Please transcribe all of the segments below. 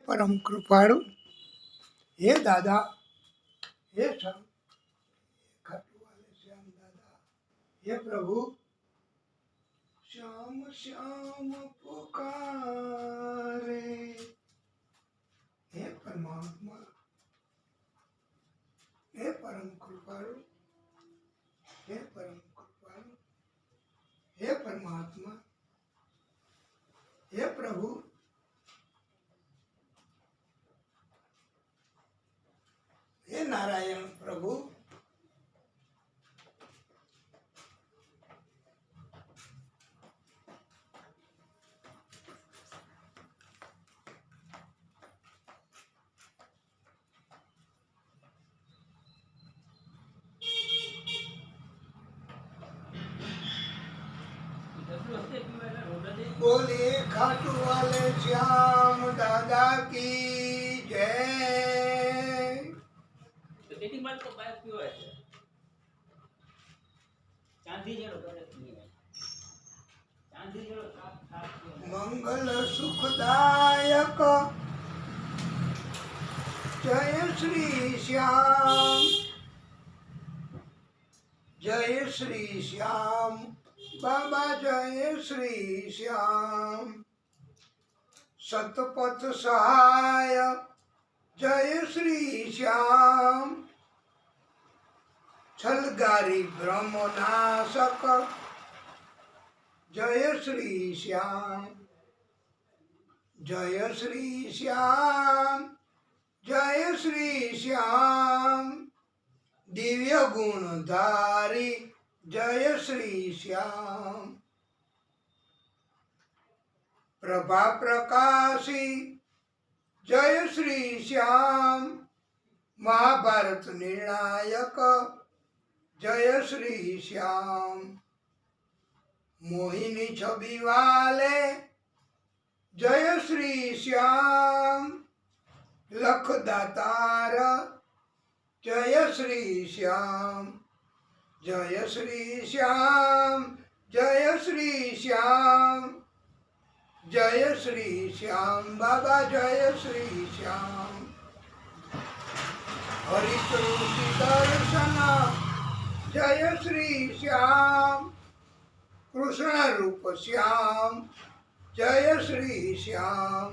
परम कृपाळु हे दादा हे श्याम खाटू वाले श्याम दादा हे प्रभु श्याम श्याम पुकारे हे परमात्मा हे परम कृपाळु हे परम कृपाळु हे परमात्मा हे प्रभु हे नारायण प्रभु बोले खाटू वाले श्याम दादा की जय। मंगल सुखदायक जय श्री श्याम जय श्री श्याम बाबा जय श्री श्याम सतपथ सहाय जय श्री श्याम छलगारी ब्रह्मनाशक जय श्री श्याम जय श्री श्याम जय श्री श्याम दिव्य गुणधारी जय श्री श्याम प्रभा प्रकाशी जय श्री श्याम महाभारत निर्णायक जय श्री श्याम मोहिनी छवि वाले जय श्री श्याम लख दातार जय श्री श्याम जय श्री श्याम जय श्री श्याम जय श्री श्याम बाबा जय श्री श्याम हरिचरुति दर्शन जय श्री श्याम कृष्ण रूप श्याम जय श्री श्याम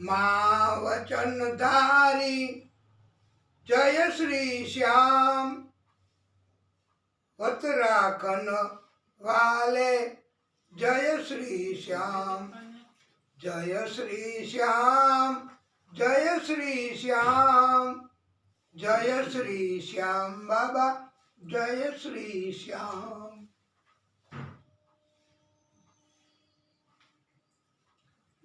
माँ वचनधारी जय श्री श्याम उत्तराखंड वाले जय श्री श्याम जय श्री श्याम जय श्री श्याम जय श्री श्याम बाबा जय श्री श्याम।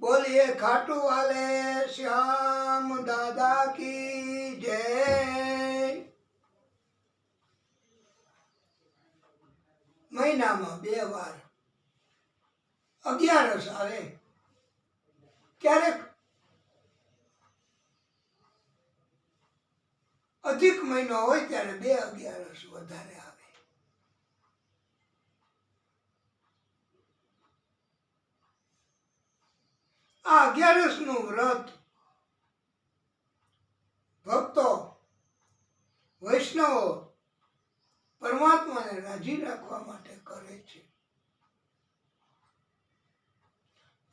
बोलिए खाटू वाले श्याम दादा की जय। મહિનામાં 2 વાર 11 આવે, ક્યારેક અધિક મહિનો હોય ત્યારે 2 11 વધારે આવે। આ 11 નું વ્રત ભક્તો વૈષ્ણવો પરમાત્માને રાજી રાખવા માટે કરે છે।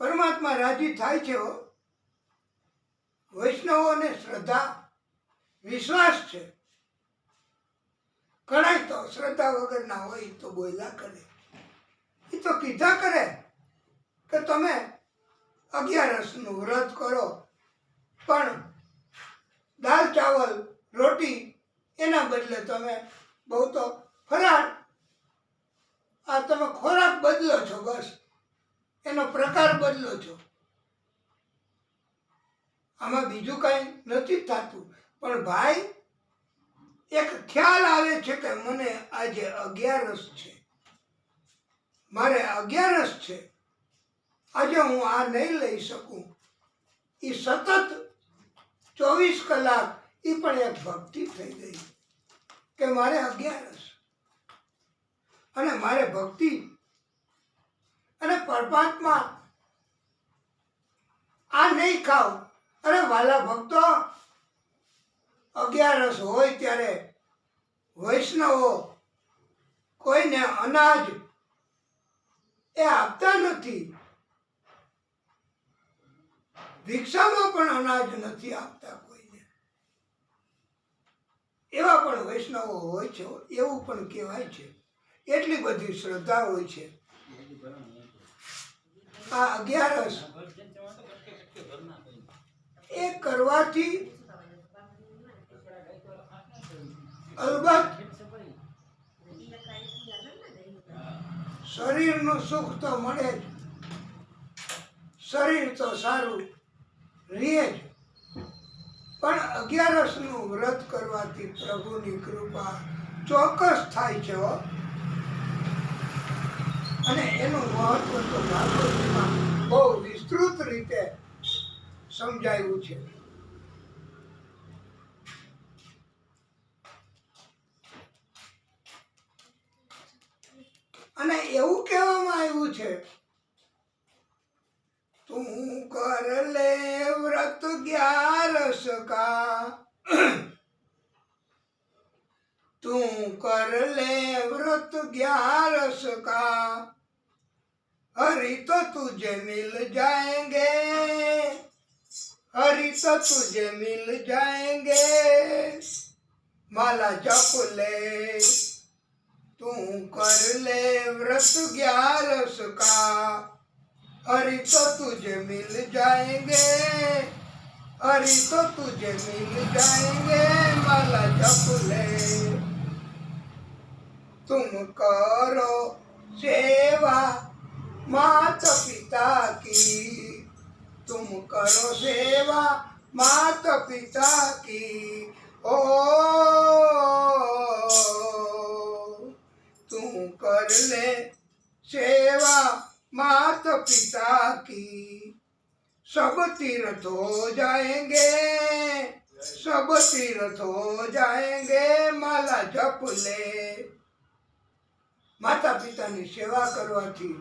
પરમાત્મા રાજી થાય છે। વૈષ્ણવોને શ્રદ્ધા વિશ્વાસ છે। ઘણા તો શ્રદ્ધા વગરના હોય તો બોલ્યા કરે, એ તો કીધા કરે કે તમે 11 નું વ્રત કરો, પણ દાળ ચાવલ રોટી એના બદલે તમે બહુ તો ફરાળ, આ તમે ખોરાક બદલો છો, બસ એનો પ્રકાર બદલો છો, આમાં બીજું કઈ નથી થતું। પણ ભાઈ એક ખ્યાલ આવે છે કે મને આજે 11 છે, મારે 11 છે, આજે હું આ નહીં લઈ શકું। એ સતત 24 કલાક એ પણ એક ભક્તિ થઈ ગઈ કે મારે 11 અને મારે ભક્તિ અને પરમાત્મા આ નહીં ખાવ. અરે વાલા ભક્તો, 11 હોય ત્યારે વૈષ્ણવો કોઈને અનાજ એ આપતા નથી. ભિક્ષામાં પણ અનાજ નથી આપતા કોઈને. એવા પણ વૈષ્ણવો હોય છે, એવું પણ કહેવાય છે. એટલી બધી શ્રદ્ધા હોય છે. આ 11 એ કરવાથી અલબત્ત શરીરનું સુખ તો મળે જ, શરીર તો સારું રહે જ, પણ 11નું વ્રત કરવાથી પ્રભુની કૃપા ચોક્કસ થાય છે. અને એનું મહત્વ તો ભાગવતમાં બહુ વિસ્તૃત રીતે સમજાયું છે. અને એવું કહેવામાં આવ્યું છે, તું કર લે વ્રત 11 કા, તું કર લે વ્રત 11 કા, हरि तो तुझे मिल जाएंगे, हरि तो तुझे मिल जाएंगे, माला जप ले, तू कर ले व्रत 11 का, हरि तो तुझे मिल जाएंगे, हरि तो तुझे मिल जाएंगे, माला जप ले, तुम करो सेवा माता पिता की, तुम करो सेवा माता पिता की, ओ तुम कर ले सेवा माता पिता की, सब तीर्थ हो जाएंगे, सब तीर्थ हो जाएंगे, माला जप ले. माता पिताની સેવા કરવાથી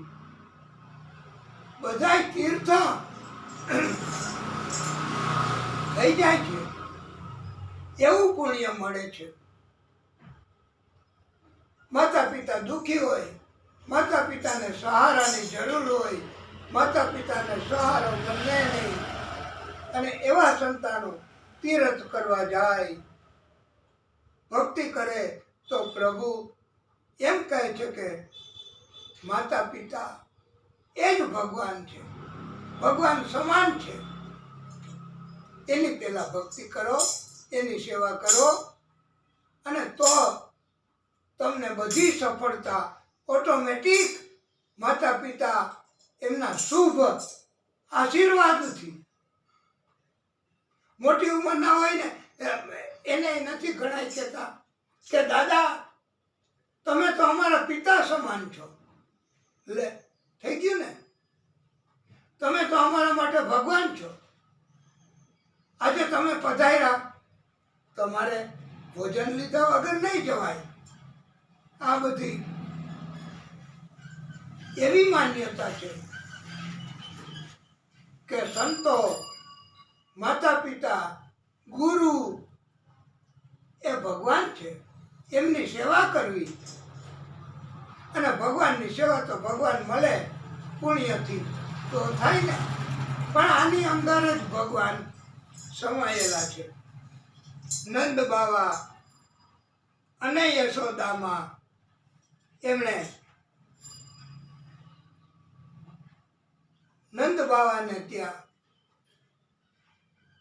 બધાય તીર્થ થઈ જાય છે, એવું પુણ્ય મળે છે. માતા પિતા દુઃખી હોય, માતા પિતાને સહારાની જરૂર હોય, માતા પિતાને સહારો ગમે નહીં, અને એવા સંતાનો તીર્થ કરવા જાય, ભક્તિ કરે, તો પ્રભુ એમ કહે છે કે માતા પિતા એ જ ભગવાન છે, ભગવાન સમાન છે. એની પહેલા ભક્તિ કરો, એની સેવા કરો, અને તો તમને બધી સફળતા ઓટોમેટિક માતા પિતા એમના શુભ આશીર્વાદથી. મોટી ઉંમરના હોય ને એને નથી ઘણા કહેતા કે દાદા તમે તો અમારા પિતા સમાન છો. લે, થઈ ગયું ને, તમે તો અમારા માટે ભગવાન છો. આજે તમે પધાર્યા, તમારે ભોજન લીધા વગર નહીં જવાય. આ બધી એવી માન્યતા છે કે સંતો, માતા પિતા, ગુરુ એ ભગવાન છે, એમની સેવા કરવી. અને ભગવાનની સેવા તો ભગવાન મળે પુણ્યથી તો થાય ને, પણ આની અંદર જ ભગવાન સમાયેલા છે. નંદ બાવા અને યશોદામાં એમણે નંદ બાવાને ત્યાં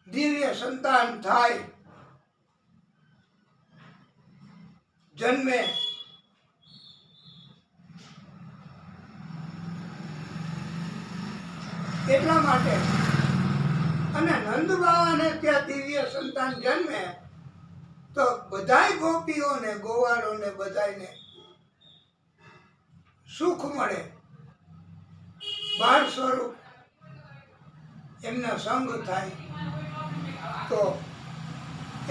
દિવ્ય સંતાન થાય, જન્મે, એટલા માટે. અને નંદ બાવાને ત્યાં દિવ્ય સંતાન જન્મે તો બધાય ગોપીઓને, ગોવાળોને બધાયને સુખ મળે, બાળ સ્વરૂપ એમનો સંગ થાય. તો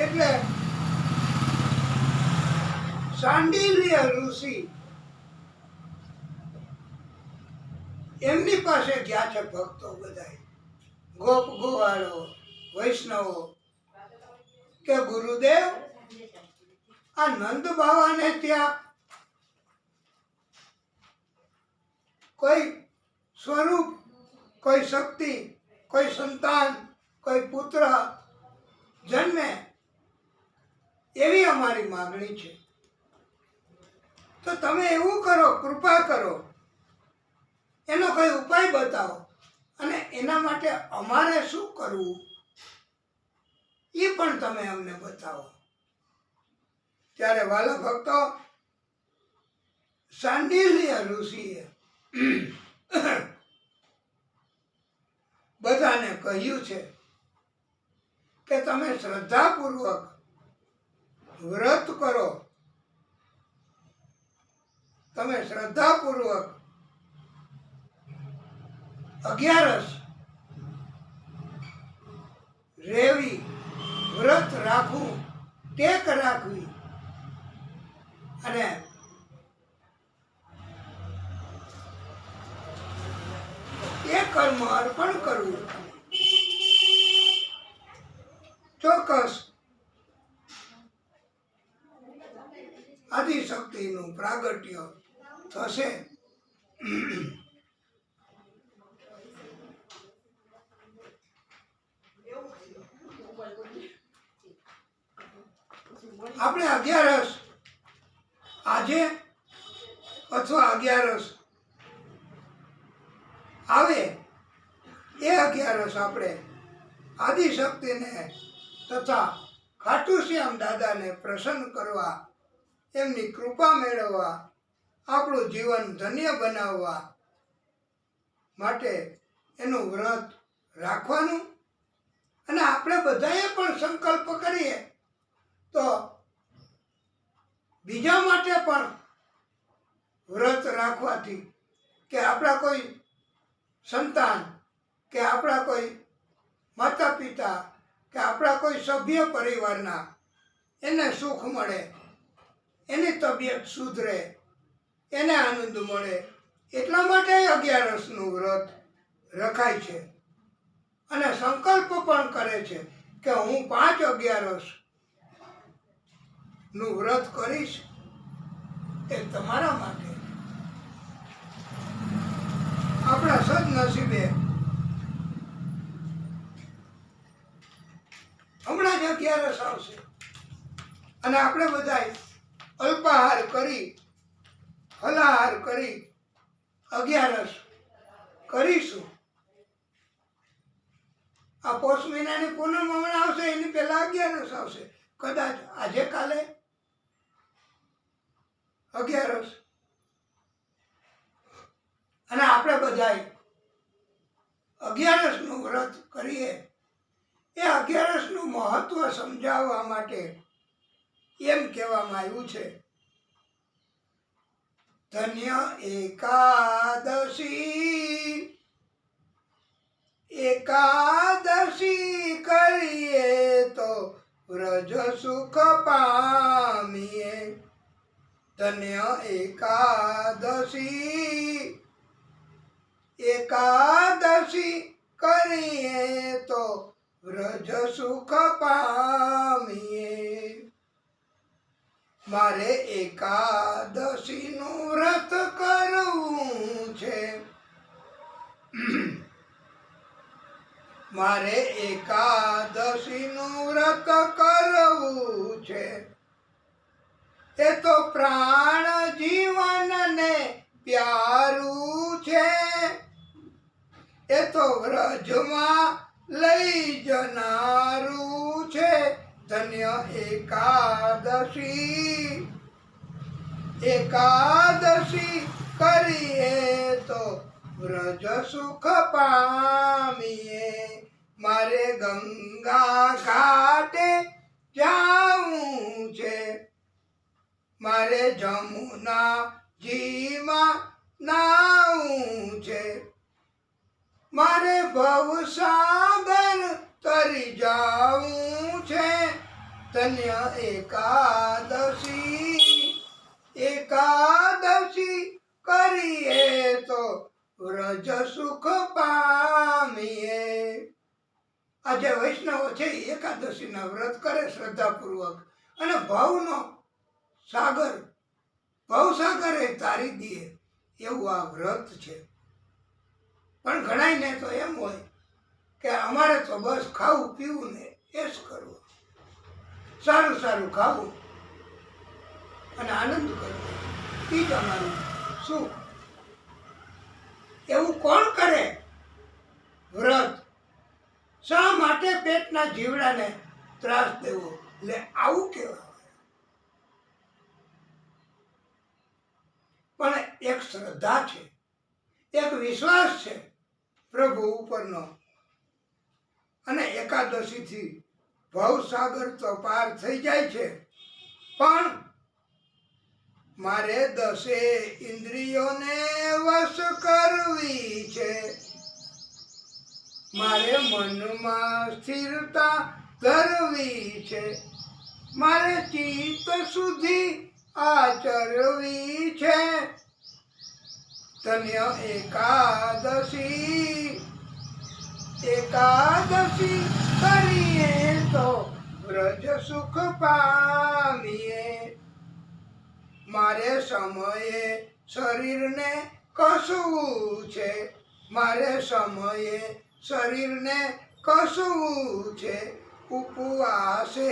એટલે શાંડિલ્ય ઋષિ એમની પાસે ગયા છે ભક્તો બધાય, ગોપ ગોવાળો, વૈષ્ણવો કે ગુરુદેવ આ નંદ બાવાને ત્યાં કોઈ સ્વરૂપ, કોઈ શક્તિ, કોઈ સંતાન, કોઈ પુત્ર જન્મે એવી અમારી માગણી છે. તો તમે એવું કરો, કૃપા કરો, એનો કોઈ ઉપાય બતાવો અને એના માટે અમારે શું કરવું એ પણ તમે અમને બતાવો. ત્યારે વાલા ભક્તો, સાંડિલ્ય ઋષિએ બધાને કહ્યું છે કે તમે શ્રદ્ધાપૂર્વક વ્રત કરો, તમે શ્રદ્ધાપૂર્વક 11 રેવી, વ્રત રાખવું, ટેક રાખવી અને એ કર્મ અર્પણ કરવું. ચોક્કસ આદિશક્તિનું પ્રાગટ્ય થશે. આપણે 11 આજે અથવા 11 આવે એ 11 આપણે આદિશક્તિને તથા ખાટુ શ્યામ દાદાને પ્રસન્ન કરવા, એમની કૃપા મેળવવા, આપણું જીવન ધન્ય બનાવવા માટે એનું વ્રત રાખવાનું. અને આપણે બધાએ પણ સંકલ્પ કરીએ તો બીજા માટે પણ વ્રત રાખવાથી કે આપણા કોઈ સંતાન કે આપણા કોઈ માતા પિતા કે આપણા કોઈ સભ્ય પરિવારના એને સુખ મળે, એની તબિયત સુધરે, એને આનંદ મળે, એટલા માટે 11નું વ્રત રખાય છે. અને સંકલ્પ પણ કરે છે કે હું 5/11 નું વ્રત કરીશ. એ તમારા માટે આપણા સદનસીબે હમણાં જ 11 આવશે અને આપણે બધા અલ્પાહાર કરી, ફલાહાર કરી 11 કરીશું. આ પોષ મહિનાની પૂનમ હમણાં આવશે, એની પહેલા 11 આવશે, કદાચ આજે કાલે 11. અને આપણે બધા 11નું વ્રત કરીએ. એ 11નું મહત્વ સમજાવવા માટે એમ કહેવામાં આવ્યું છે, ધન્ય એકાદશી, એકાદશી કરીએ તો વ્રજ સુખ પામીએ. ધન્ય એકાદશી, એકાદશી કરીએ તો વ્રજ સુખ પામીએ. મારે એકાદશીનું વ્રત કરવું છે, મારે એકાદશીનું વ્રત કરવું છે. એ તો પ્રાણ જીવનને પ્યારું છે, એ તો વ્રજમાં લઈ જનારું છે. ધન્ય એકાદશી, એકાદશી કરીએ તો વ્રજ સુખ પામીએ. મારે ગંગા ઘાટે જાવું છે, મારે જમુના જીમાં નાવું છે, મારે ભવસાગર તરી જાવું છે. ધન્ય એકાદશી, એકાદશી કરીએ તો વ્રજ સુખ પામીએ. આ જે વૈષ્ણવો છે એ એકાદશીના વ્રત કરે શ્રદ્ધાપૂર્વક અને ભવનો સાગર ભવસાગર એ તારી દે એવું આ વ્રત છે. પણ ઘણાયને તો એમ હોય કે અમારે તો બસ ખાવું પીવું ને એશ કરવું, સારું સારું ખાવું અને આનંદ કરવો, એ જ અમારું સુખ. એવું કોણ કરે વ્રત? શા માટે પેટના જીવડાને ત્રાસ દેવો? એટલે આવું કેવા. પણ એક શ્રદ્ધા છે, એક વિશ્વાસ છે પ્રભુ ઉપરનો, અને એકાદશીથી ભવસાગર તો પાર થઈ જાય છે. પણ મારે 10 ઇન્દ્રિયોને વશ કરવી છે, મારે મનમાં સ્થિરતા ધરવી છે, મારે ચિત્ત શુદ્ધિ આચરવી છે. ધન્ય એકાદશી, એકાદશી કરીએ તો વ્રજ સુખ પામીએ. મારે સમયે શરીરને કસવું છે, મારે સમયે શરીરને કસવું છે. ઉપવાસે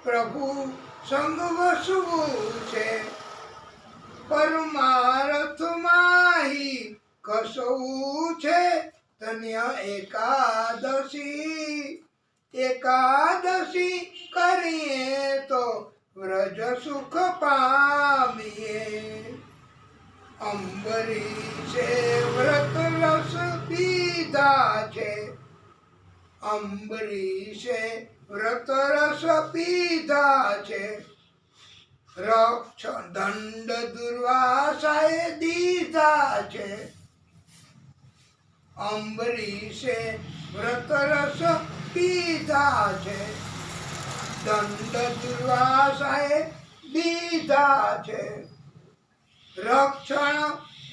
પ્રભુ સંગ વસવું છે, પરમાર્થમાં કસવું છે. ધન્ય એકાદશી, એકાદશી કરીએ તો વ્રજ સુખ પામીએ. અંબરીશે વ્રત રસ પીધા છે, અંબરીશે વ્રત રસ પીધા છે. રક્ષ દંડ દુર્વાસાએ દીધા છે, અંબરીશે વ્રત રસ પીધા છે. દંડ દુર્વાસાએ દીધા છે. રક્ષણ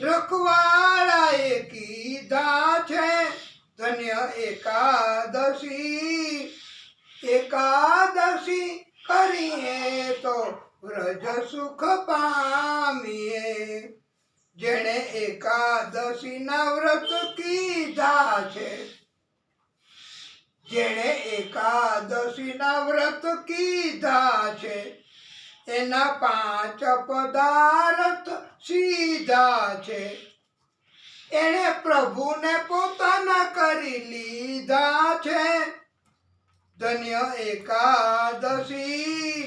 રખવાળાએ કીધા છે. ધન્ય એકાદશી, એકાદશી કરીએ તો વ્રજ સુખ પામીએ. જેણે એકાદશીના વ્રત કીધા છે, જેણે એકાદશીના વ્રત કીધા છે, એના 5 પદાર્થ સીધા છે. એણે પ્રભુને પોતાના કરી લીધા છે. ધન્ય એકાદશી,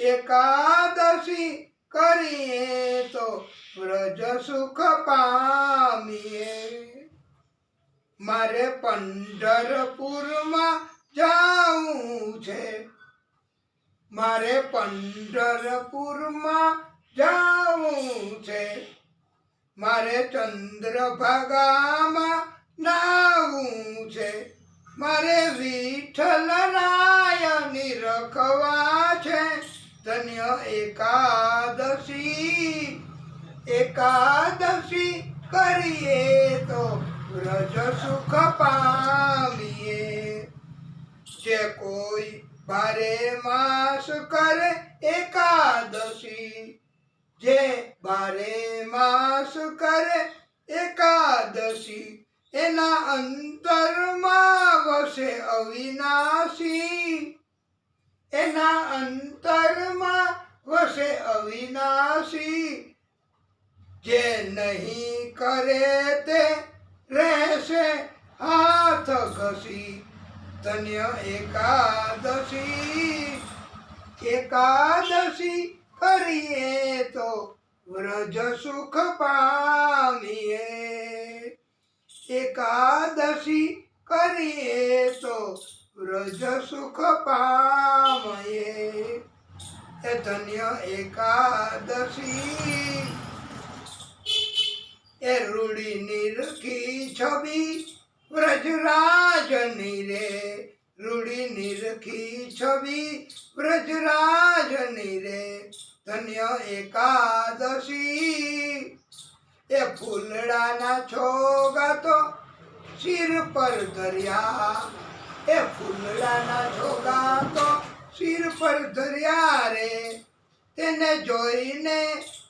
એકાદશી કરીએ તો વ્રજ સુખ પામીએ. મારે પંઢરપુરમાં જાવું છે, મારે પંઢરપુરમાં જાવું છે. મારે ચંદ્રભાગામાં નાવું છે, મારે વિઠ્ઠલ રાયની રખવા છે. ધન્ય એકાદશી, એકાદશી કરીએ તો વ્રજ સુખ પામીએ. જે કોઈ 12 માસ કરે એકાદશી, જે 12 માસ કરે એકાદશી, એના અંતરમાં વસે અવિનાશી, એના અંતરમાં વસે અવિનાશી. જે નહીં કરે તે રહેશે હાથ ઘસી. ધન્ય એકાદશી, એકાદશી કરીએ તો વ્રજ સુખ પામીએ. એકાદશી કરીએ તો વ્રજ સુખ પામીએ. એ ધન્ય એકાદશી. એ રૂડી નિરખી છબી વ્રજરાજની રે, રૂડી નિરખી છબી વ્રજરાજની રે. ધન્ય એકાદશી. એ ફૂલડાના છોગા તો શિર પર ધર્યા, એ ફૂલડાના જોગા તો શિર પર ધર્યા રે, તેને જોઈને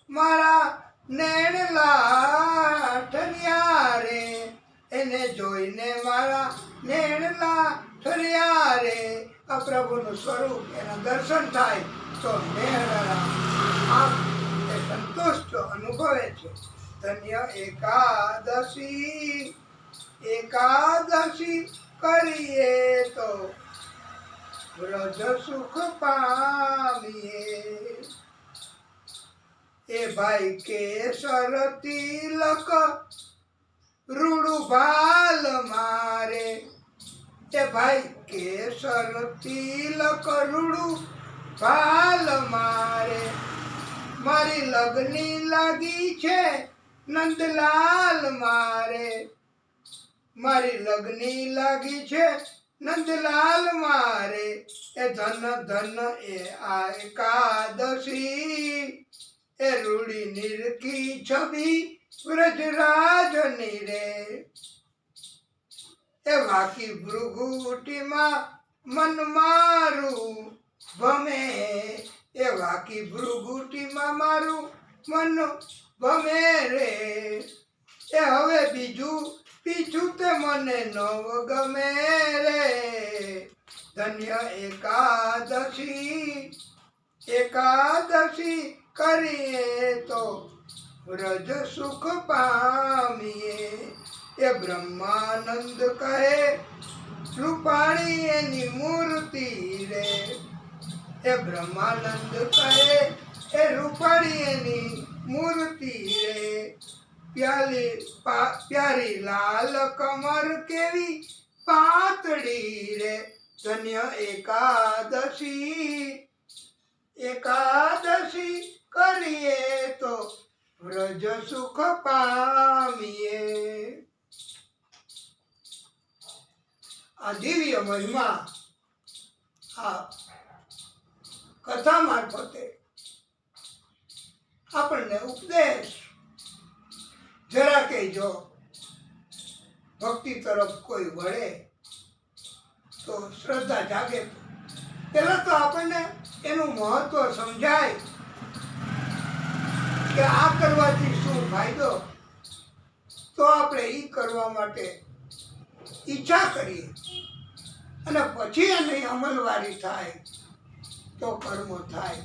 મારા નેણલા ઠર્યા રે, એને જોઈને મારા નેણલા ઠર્યા રે. આ પ્રભુનું સ્વરૂપ એના દર્શન થાય તો નેણલા આમ એ સંતોષ અનુભવે છે. ધન્ય એકાદશી, એકાદશી કરીએ તો વ્રજ સુખ પામીએ. એ ભાઈ કેસર તિલક રૂડું ભાલ મારે, એ ભાઈ કેસર તિલક રૂડું ભાલ મારે. મારી લગની લાગી છે નંદલાલ મારે, મારી લગની લાગી છે નંદલાલ મારે. એ ધન ધન એ આ એકાદશી, એ રૂડી નિરખી છબી વ્રજરાજની રે. એ વાકી ભૃગુટીમાં મન મારું ભમે, એ વાકી ભૃગુટીમાં મારું મન ભમે રે. એ હવે બીજું પીછું તે મને નવ ગમે રે. ધન્ય એકાદશી, એકાદશી કરીએ તો વ્રજ સુખ પામીએ. એ બ્રહ્માનંદ કહે રૂપાણી એની મૂર્તિ રે, એ બ્રહ્માનંદ કહે એ રૂપાણી એની મૂર્તિ રે. પ્યારી લાલ કમર કેવી પાતળી રે. ધન્ય એકાદશી, એકાદશી કરીએ તો વ્રજ સુખ પામીએ. આ દિવ્ય મહિમા આ કથા મારફતે આપણને ઉપદેશ. જરા કે જો ભક્તિ તરફ કોઈ વળે તો શ્રદ્ધા જાગે. પહેલા તો આપણને એનું મહત્વ સમજાય કે આ કરવાથી શું ફાયદો, તો આપણે એ કરવા માટે ઈચ્છા કરીએ અને પછી એની અમલવારી થાય તો કર્મો થાય.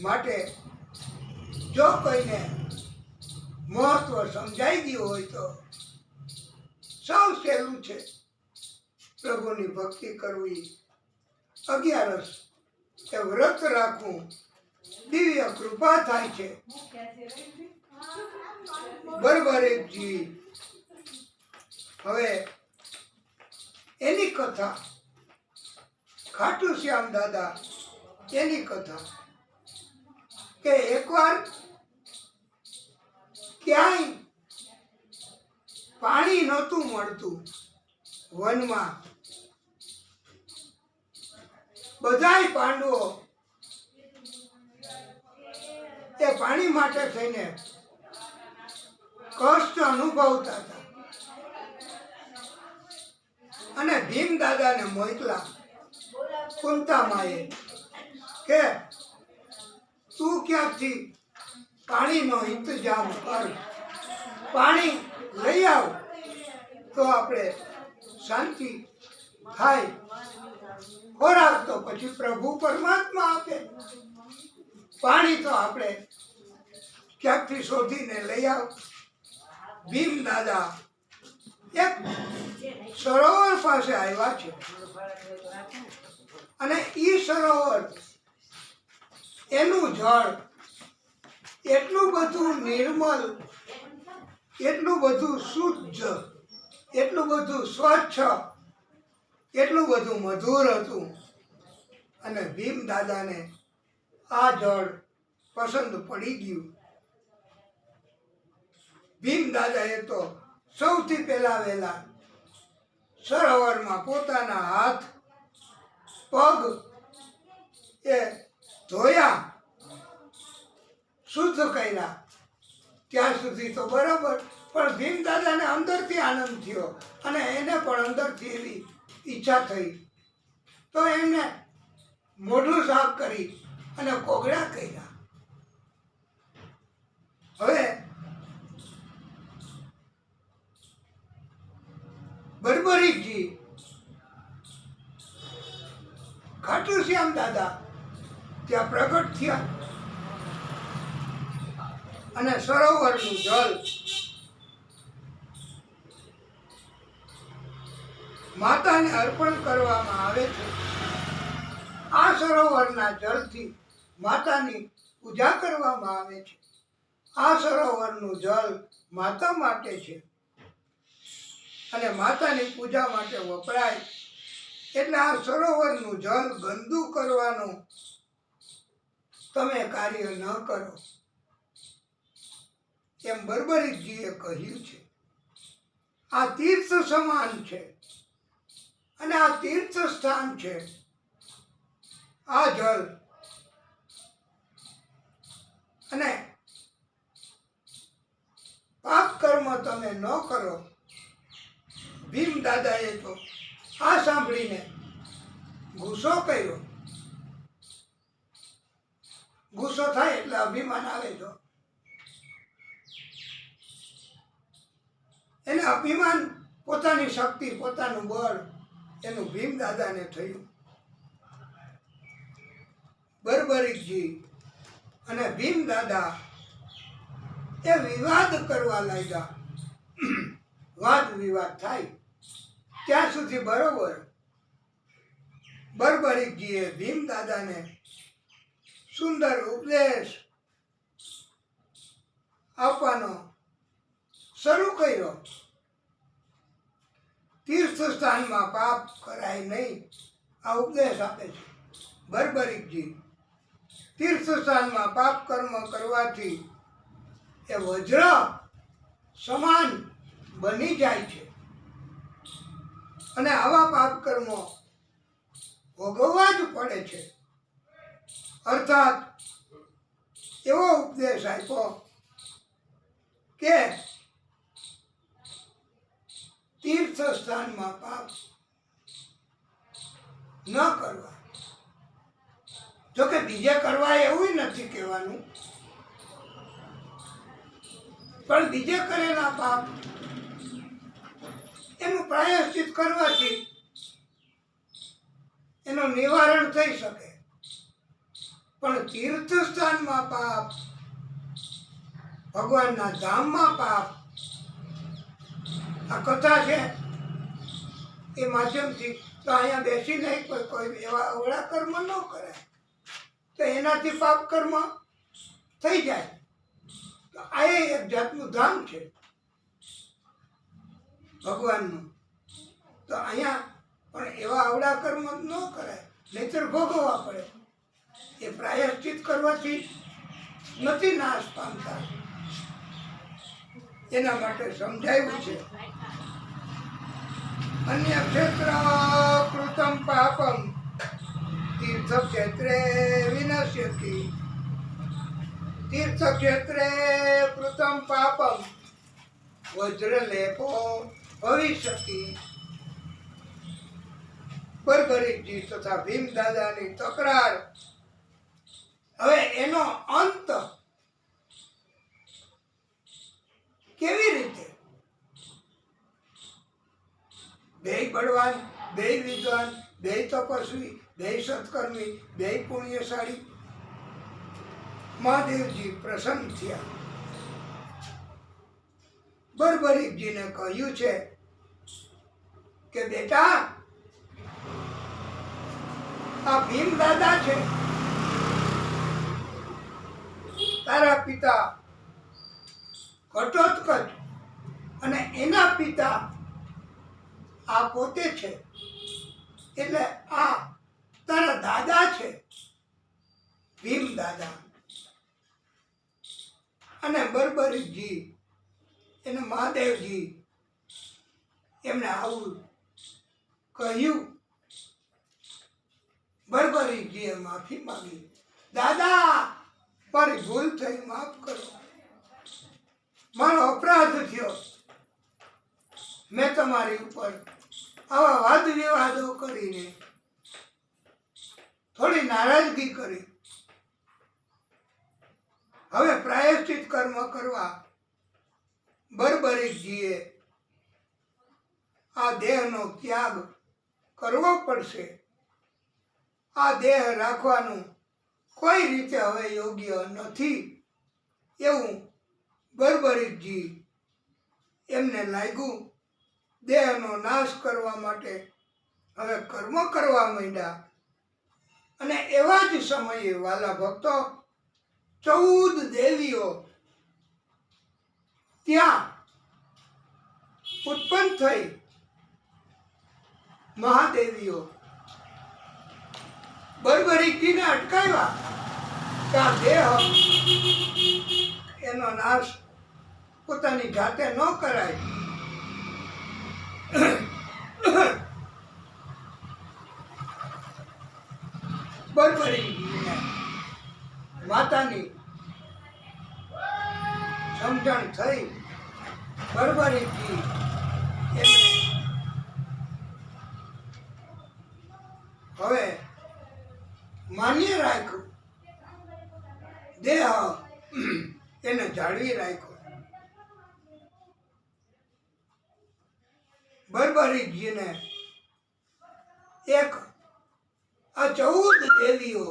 માટે જો કોઈને મહત્વ સમજાઈ ગયું હોય તો સૌ સહેલું છે પ્રભુની ભક્તિ કરવી, અગિયારસ એ વ્રત રાખવું, દિવ્ય કૃપા થાય છે. બરબરેકજી હવે એની કથા, ખાટુ શ્યામ દાદા એની કથા કે એકવાર ક્યાંય પાણી નહોતું મળતું વનમાં. બધાય પાંડવો એ પાણી માટે થઈને કષ્ટ અનુભવતા હતા અને ભીમ દાદાને મોકલા કુંતામાએ કે તું ક્યાંકથી પાણીનો ઇંતજામ કર, પાણી લઈ આવ તો આપણે શાંતિ થાય. ખોરાક તો પછી પ્રભુ પરમાત્મા આપે, પાણી તો આપણે ક્યાંકથી શોધીને લઈ આવ. ભીમ દાદા એક સરોવર પાસે આવ્યા છે અને ઈ સરોવર એનું જળ એટલું બધું નિર્મલ, એટલું બધું શુદ્ધ, એટલું બધું સ્વચ્છ, એટલું બધું મધુર હતું અને ભીમ દાદાને આ જળ પસંદ પડી ગયું. ભીમ દાદાએ તો સૌથી પહેલા વહેલા સરોવરમાં પોતાના હાથ પગ એ ધોયા, શુદ્ધ કર્યા. ત્યાં સુધી તો બરાબર, પણ ભીમ દાદાને અંદરથી આનંદ થયો અને એને પણ અંદરથી એવી ઈચ્છા થઈ તો એમને મોઢું સાફ કરી અને કોગળા કર્યા. હવે બરબરીકજી ખાટુ શ્યામ દાદા ત્યાં પ્રગટ થયા અને સરોવરનું જળ માતાને અર્પણ કરવામાં આવે છે. આ સરોવરના જળથી માતાની પૂજા કરવામાં આવે છે. આ સરોવરનું જળ માતા માટે છે અને માતાની પૂજા માટે વપરાય. એટલે આ સરોવરનું જળ ગંદુ કરવાનું તમે કાર્ય ન કરો એમ બરબરીકજીએ કહ્યું છે. આ તીર્થ સમાન છે અને આ તીર્થ સ્થાન છે. આ જળ અને પાપ કર્મ તમે ન કરો. ભીમ દાદાએ તો આ સાંભળીને ગુસ્સો કર્યો. ગુસ્સો થાય એટલે અભિમાન આવે તો એને અભિમાન, પોતાની શક્તિ, પોતાનું બળ એનું ભીમ દાદાને થયું. બરબરીકજી અને ભીમ દાદા એ વિવાદ કરવા લાગ્યા. વાદ વિવાદ થાય ત્યાં સુધી બરોબર. બરબરીકજીએ ભીમ દાદાને સુંદર ઉપદેશ આપવાનો શરૂ કર્યો. તીર્થ સ્થાનમાં પાપ કરાય નહીં, આ ઉપદેશ આપે છે બરબરીકજી. તીર્થ સ્થાનમાં પાપ કર્મ કરવાથી એ વજ્ર સમાન બની જાય છે અને આવા પાપ કર્મો ભોગવવા જ પડે છે. અર્થાત એવો ઉપદેશ આપ્યો કે તીર્થ સ્થાનમાં પાપ ન કરવા. જોકે બીજે કરવા એવું નથી કહેવાનું, પણ બીજે કરેલા પાપ એનું પ્રાયશ્ચિત કરવાથી એનું નિવારણ થઈ શકે. પણ તીર્થ સ્થાનમાં પાપ, ભગવાનના ધામમાં પાપ, આ કથા છે એ માધ્યમથી તો અહીંયા બેસીને કોઈ એવા અવળા કર્મ ન કરાય તો એનાથી પાપ કર્મ થઈ જાય. તો આ એક જાતનું ધામ છે ભગવાનનું. તો અહીંયા પણ એવા અવળા કર્મ ન કરાય, નહીતર ભોગવવા પડે. એ પ્રાયશ્ચિત કરવાથી નથી નાશ પામતા. એના માટે સમજાવ્યું છે. અન્ય ક્ષેત્ર કૃતમ પાપમ તીર્થ ક્ષેત્રે વિનશ્યતિ. તીર્થ ક્ષેત્રે કૃતમ પાપમ વજ્રલેપો ભવિષ્યતિ. બરબરીકજી તથા ભીમ દાદાની તકરાર. હવે એનો અંત કેવી રીતે? બેય બળવાન, બેય વિદ્વાન, બેય તપસ્વી, બેય સત્કર્મી, બેય પુણ્યશાળી. મહાદેવજી પ્રસન્ન થયા. બરબરીકજીને કહ્યું છે કે બેટા, આ ભીમ દાદા છે, તારા પિતા ઘટોત્કચ અને એના પિતા આ પોતે છે. એટલે આ તારા દાદા છે, ભીમ દાદા. અને બરબરીકજી એને મહાદેવજી એમને આવું કહ્યું. બરબરીકજીએ માફી માંગી. દાદા, મારી ભૂલ થઈ, માફ કરો, મારો અપરાધ થયો, મેં તમારી ઉપર આવા વાદ વિવાદો કરીને, થોડી નારાજગી કરી હવે પ્રાયશ્ચિત કર્મ કરવા બર્બરીકજીએ આ દેહનો ત્યાગ કરવો પડશે. આ દેહ રાખવાનું કોઈ રીતે હવે યોગ્ય નથી એવું બર્બરીકજી એમને લાગ્યું. દેહનો નાશ કરવા માટે હવે કર્મ કરવા માંડ્યા. અને એવા જ સમયે વાલા ભક્તો 14 દેવીઓ ત્યાં ઉત્પન્ન થઈ. મહાદેવીઓ બર્બરીકજીને અટકાવ્યા કે આ દેહ એનો નાશ પોતાની જાતે ન કરાય. બર્બરીકજીને માતાની સમજણ થઈ. બર્બરીકજી એમણે હવે માન્ય રાખ્યું, દેહ એને જાળવી રાખ્યો. બર્બરીકજીને એક આ 14 દેવીઓ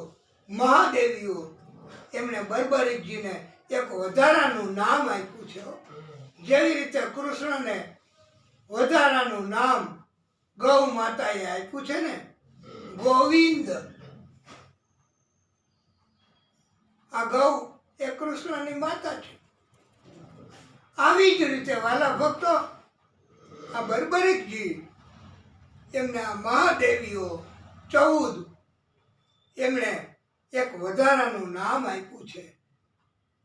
મહાદેવીઓ એમણે બર્બરીકજીને એક વધારાનું નામ આપ્યું છે. જેવી રીતે કૃષ્ણને વધારાનું નામ ગૌ માતાએ આપ્યું છે ને, ગોવિંદ. આ ગૌ એ કૃષ્ણની માતા છે. આવી જ રીતે વાલા ભક્તો આ બર્બરીકજી એમને આ મહાદેવીઓ 14 એમણે એક વધારાનું નામ આપ્યું છે,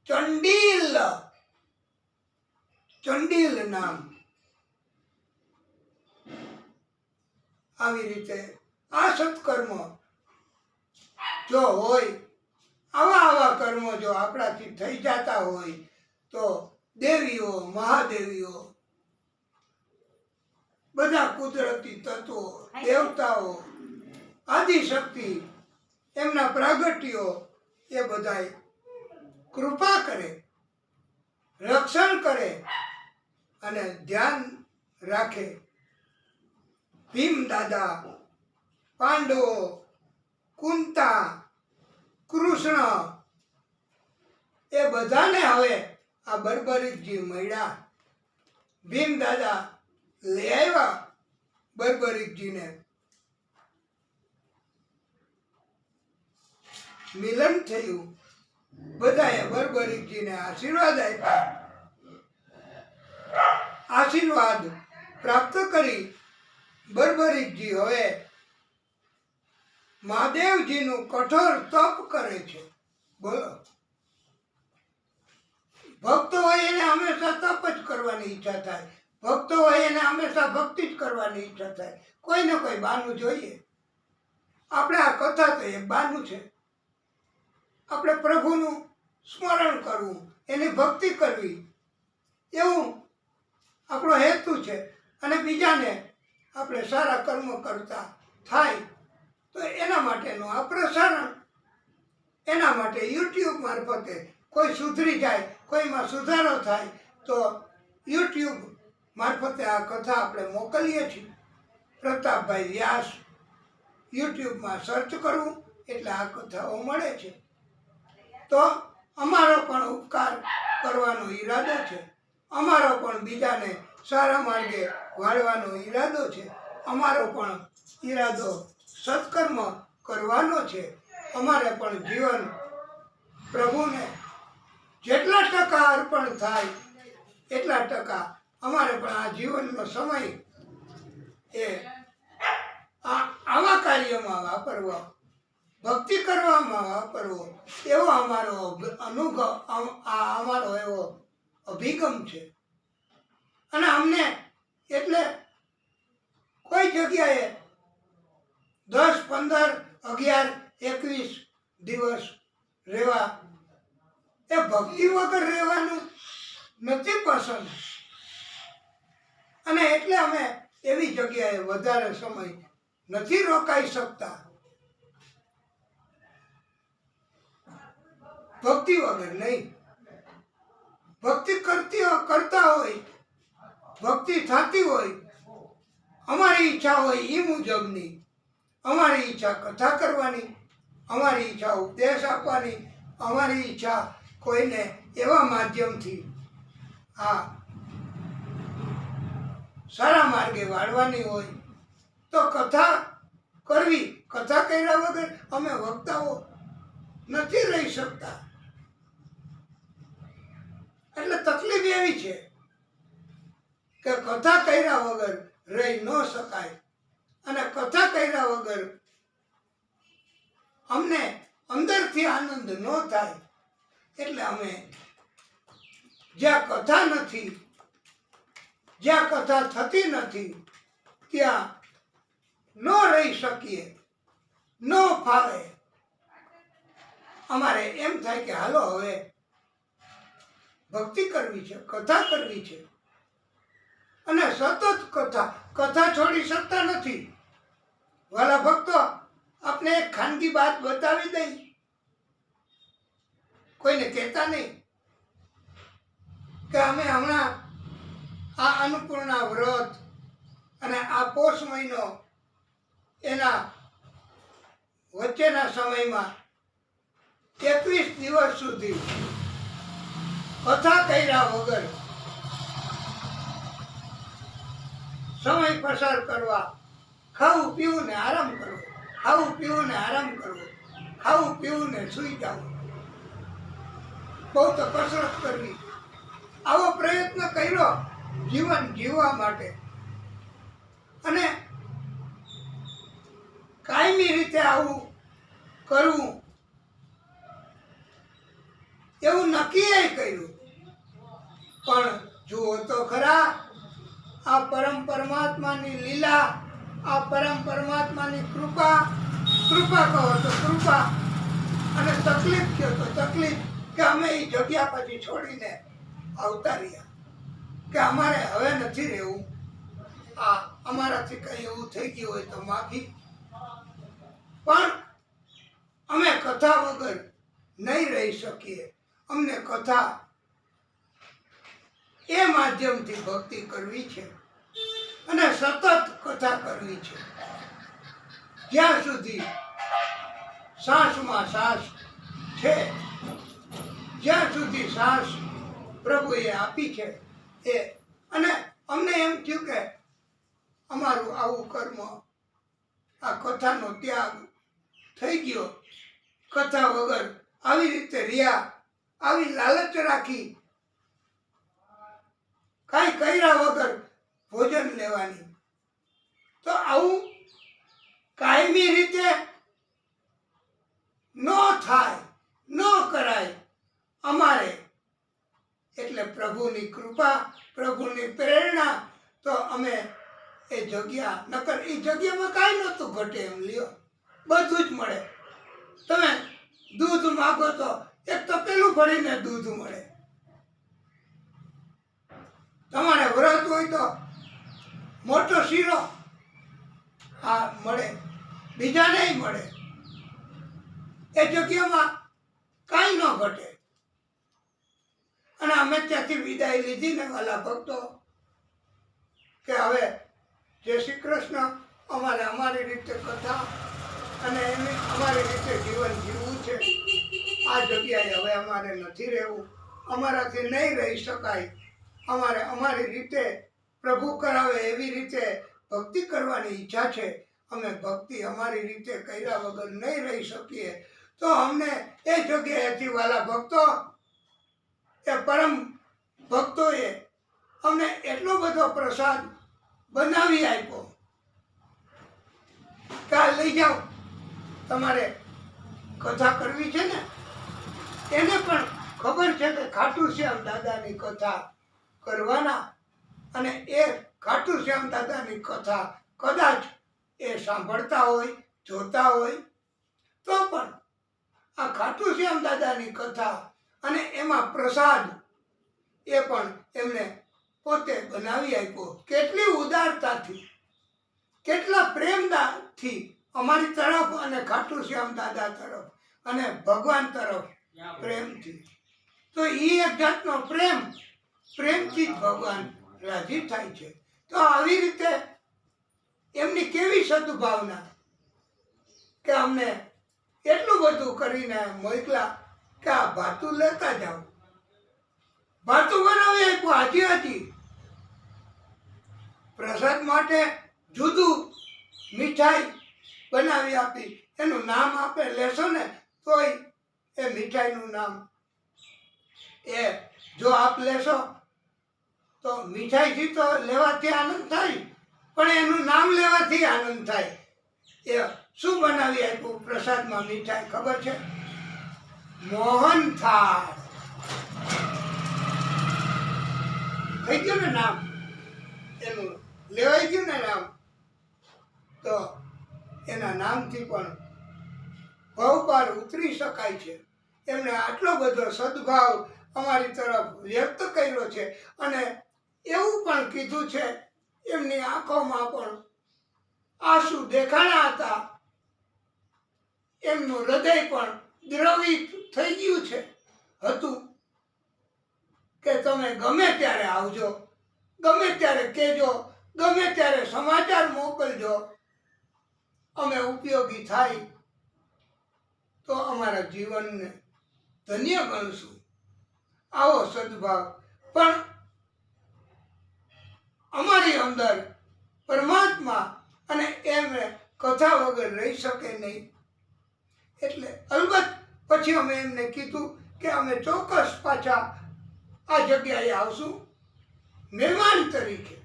ચંડીલ. ચંડીલ નામ. આવી રીતે આ સત્કર્મ જો હોય, આવા કર્મો જો આપણાથી થઈ જતા હોય તો દેવીઓ મહાદેવીઓ બધા કુદરતી તત્વો દેવતાઓ આદિશક્તિ એમના પ્રાગટ્યો એ બધાય કૃપા કરે, રક્ષણ કરે અને ધ્યાન રાખે. ભીમ દાદા, પાંડવો, કુંતા, કૃષ્ણ એ બધાને હવે આ બર્બરીકજી મળ્યા. ભીમ દાદા લઈ આવ્યા બર્બરીકજીને. મિલન થયું. બધાએ બર્બરીકજીને આશીર્વાદ આપ્યા. આશીર્વાદ પ્રાપ્ત કરી બર્બરીકજી હવે મહાદેવજીનું કઠોર તપ કરે છે. બોલો, ભક્તો હોય એને હંમેશા તપ જ કરવાની ઈચ્છા થાય. ભક્તો હોય એને હંમેશા ભક્તિ જ કરવાની ઈચ્છા થાય. કોઈ ને કોઈ બહાનું જોઈએ. આપણે આ કથા તો એક બહાનું છે. આપણે પ્રભુનું સ્મરણ કરવું, એની ભક્તિ કરવી, એવું આપણો હેતુ છે. અને બીજાને આપણે સારા કર્મ કરતા થાય તો એના માટેનું આ પ્રસારણ. એના માટે યુટ્યુબ મારફતે કોઈ સુધરી જાય, કોઈમાં સુધારો થાય તો યુટ્યુબ મારફતે આ કથા આપણે મોકલીએ છીએ. પ્રતાપભાઈ વ્યાસ યુટ્યુબમાં સર્ચ કરવું એટલે આ કથાઓ મળે છે. તો અમારો પણ ઉપકાર કરવાનો ઈરાદો છે. અમારો પણ બીજાને સારા માર્ગે વાળવાનો ઈરાદો છે. અમારો પણ ઈરાદો સત્કર્મ કરવાનો છે. અમારે પણ જીવન પ્રભુને જેટલા ટકા અર્પણ થાય એટલા ટકા અમારે પણ આ જીવનનો સમય એ આવા કાર્યમાં વાપરવો, ભક્તિ કરવામાં વાપરવો, એવો અમારો અનુભવ, અમારો એવો અભિગમ છે. અને અમને એટલે કોઈ જગ્યાએ 10, 15, 11, 21 દિવસ રહેવા એ ભક્તિ વગર રહેવાનું નથી પસંદ. અને એટલે અમે એવી જગ્યાએ વધારે સમય નથી રોકાઈ શકતા. ભક્તિ વગર નહીં. ભક્તિ કરતા હોય, ભક્તિ થતી હોય, અમારી ઈચ્છા હોય એ મુજબની. અમારી ઈચ્છા કથા કરવાની, અમારી ઈચ્છા ઉપદેશ આપવાની, અમારી ઈચ્છા કોઈને એવા માધ્યમથી સારા માર્ગે વાળવાની હોય તો કથા કરવી. કથા કર્યા વગર અમે વક્તાઓ નથી રહી શકતા. એટલે તકલીફ એવી છે કે કથા કર્યા વગર રહી ન શકાય. અને કથા કર્યા વગર અમને અંદરથી આનંદ ન થાય. એટલે અમે જ્યાં કથા નથી, જ્યાં કથા થતી નથી, ત્યાં ન રહી શકીએ, ન ફાવે. અમારે એમ થાય કે હાલો હવે ભક્તિ કરવી છે, કથા કરવી છે. અને સતત કથા છોડી શકતા નથી. વાલા ભક્તો, આપને એક ખાનગી વાત બતાવી દઈ, કોઈને કહેતા નહીં, કે અમે હમણાં આ અન્નપૂર્ણા વ્રત અને આ પોષ મહિનો એના વચ્ચેના સમયમાં 21 દિવસ સુધી કથા કર્યા વગર સમય પસાર કરવા, ખાવું પીવું ને આરામ કરવો, ખાવું પીવું ને આરામ કરવો, ખાવું પીવું ને સૂઈ જવું, બહુ તો કસરત કરવી. આવો પ્રયત્ન કર્યો જીવન જીવવા માટે. અને કાયમી રીતે આવું કરવું એવું નક્કી કર્યું. પણ જુઓ તો ખરા, આ પરમ પરમાત્માની લીલા, આ પરમ પરમાત્માની કૃપા. કૃપા કહો તો કૃપા, અને તકલીફ કહો તો તકલીફ. કે અમે એ જગ્યા પછી છોડીને આવતા રહ્યા, કે અમારે હવે નથી રહેવું. અમારાથી કંઈ એવું થઈ ગયું હોય તો માફી. પણ અમે કથા વગર નહીં રહી શકીએ. અમને કથા એ માધ્યમથી ભક્તિ કરવી છે અને સતત કથા કરવી છે. જ્યાં સુધી શ્વાસમાં શ્વાસ છે, જ્યાં સુધી શ્વાસ પ્રભુએ આપી છે એ. અને અમને એમ થયું કે અમારું આવું કર્મ, આ કથાનો ત્યાગ થઈ ગયો. કથા વગર આવી રીતે રહ્યા, આવી લાલચ રાખી, કાંઈ કર્યા વગર ભોજન લેવાની. તો આવું કાયમી રીતે ન થાય, ન કરાય અમારે. એટલે પ્રભુની કૃપા, પ્રભુની પ્રેરણા. તો અમે એ જગ્યા, નકર એ જગ્યામાં કાંઈ નહોતું ઘટે એમ. લ્યો, બધું જ મળે. તમે દૂધ માગો તો એક તો પેલું ભરીને દૂધ મળે. તમારે વ્રત હોય તો મોટો શીરો મળે, બીજા નહીં મળે. એ જગ્યામાં કાંઈ ન ઘટે. અને અમે ત્યાંથી વિદાય લીધી ને વાલા ભક્તો, કે હવે જય શ્રી કૃષ્ણ. અમારે અમારી રીતે કથા અને અમારી રીતે જીવન જીવવું છે. આ જગ્યાએ હવે અમારે નથી રહેવું, અમારાથી નહીં રહી શકાય. અમારે અમારી રીતે પ્રભુ કરાવે એવી રીતે ભક્તિ કરવાની ઈચ્છા છે. અમે ભક્તિ અમારી રીતે કર્યા વગર નહીં રહી શકીએ. તો અમને એ જગ્યાએથી વાલા ભક્તો, એ પરમ ભક્તોએ અમને એટલો બધો પ્રસાદ બનાવી આપ્યો કે આ લઈ જાઓ, તમારે કથા કરવી છે ને. એને પણ ખબર છે કે ખાટુ શ્યામ દાદાની કથા કરવાના. અને એ ખાટુ શ્યામ દાદાની કથા કદાચ એ સાંભળતા હોય, જોતા હોય, તો પણ આ ખાટુ શ્યામ દાદાની કથા અને એમાં પ્રસાદ એ પણ એમને પોતે બનાવી આપ્યો. કેટલી ઉદારતાથી, કેટલા પ્રેમથી અમારી તરફ અને ખાટુ શ્યામ દાદા તરફ અને ભગવાન તરફ પ્રેમથી, તો એ એક જાતનો પ્રેમથી જ ભગવાન રાજી થાય છે. તો આવી રીતે એમની કેવી સદભાવના કે અમને એટલું બધું કરીને મોકલા કે આ ભાતું લેતા જાઓ. ભાતું બનાવી આપ્યું હાજી પ્રસાદ માટે જુદું મીઠાઈ બનાવી આપી. એનું નામ આપે લેશો ને તોય એ મીઠાઈનું નામ એ જો આપ લેશો તો મીઠાઈથી તો લેવાથી આનંદ થાય, પણ એનું નામ લેવાથી આનંદ થાય. એ શું બનાવી આપ્યું પ્રસાદમાં મીઠાઈ ખબર છે? મોહનથાળ. થઈ ગયું ને નામ, એનું લેવાઈ ગયું ને નામ. તો એના નામથી પણ ભાવ પાર ઉતરી શકાય છે. એમણે આટલો બધો સદભાવ અમારી તરફ વ્યક્ત કર્યો છે અને એવું પણ કીધું છે એમની આંખોમાં પણ આંસુ દેખાણા હતા. એમનું હૃદય પણ દ્રવિત થઈ ગયું છે હતું કે તમે ગમે ત્યારે આવજો, ગમે ત્યારે કહેજો, ગમે ત્યારે સમાચાર મોકલજો, અમે ઉપયોગી થાય તો અમારા જીવનને ધન્ય ગણશું. આવો સદભાવ પણ અમારી અંદર પરમાત્મા અને એમને કથા વગર રહી શકે નહીં. એટલે અલબત્ત પછી અમે એમને કીધું કે અમે ચોક્કસ પાછા આ જગ્યાએ આવશું મહેમાન તરીકે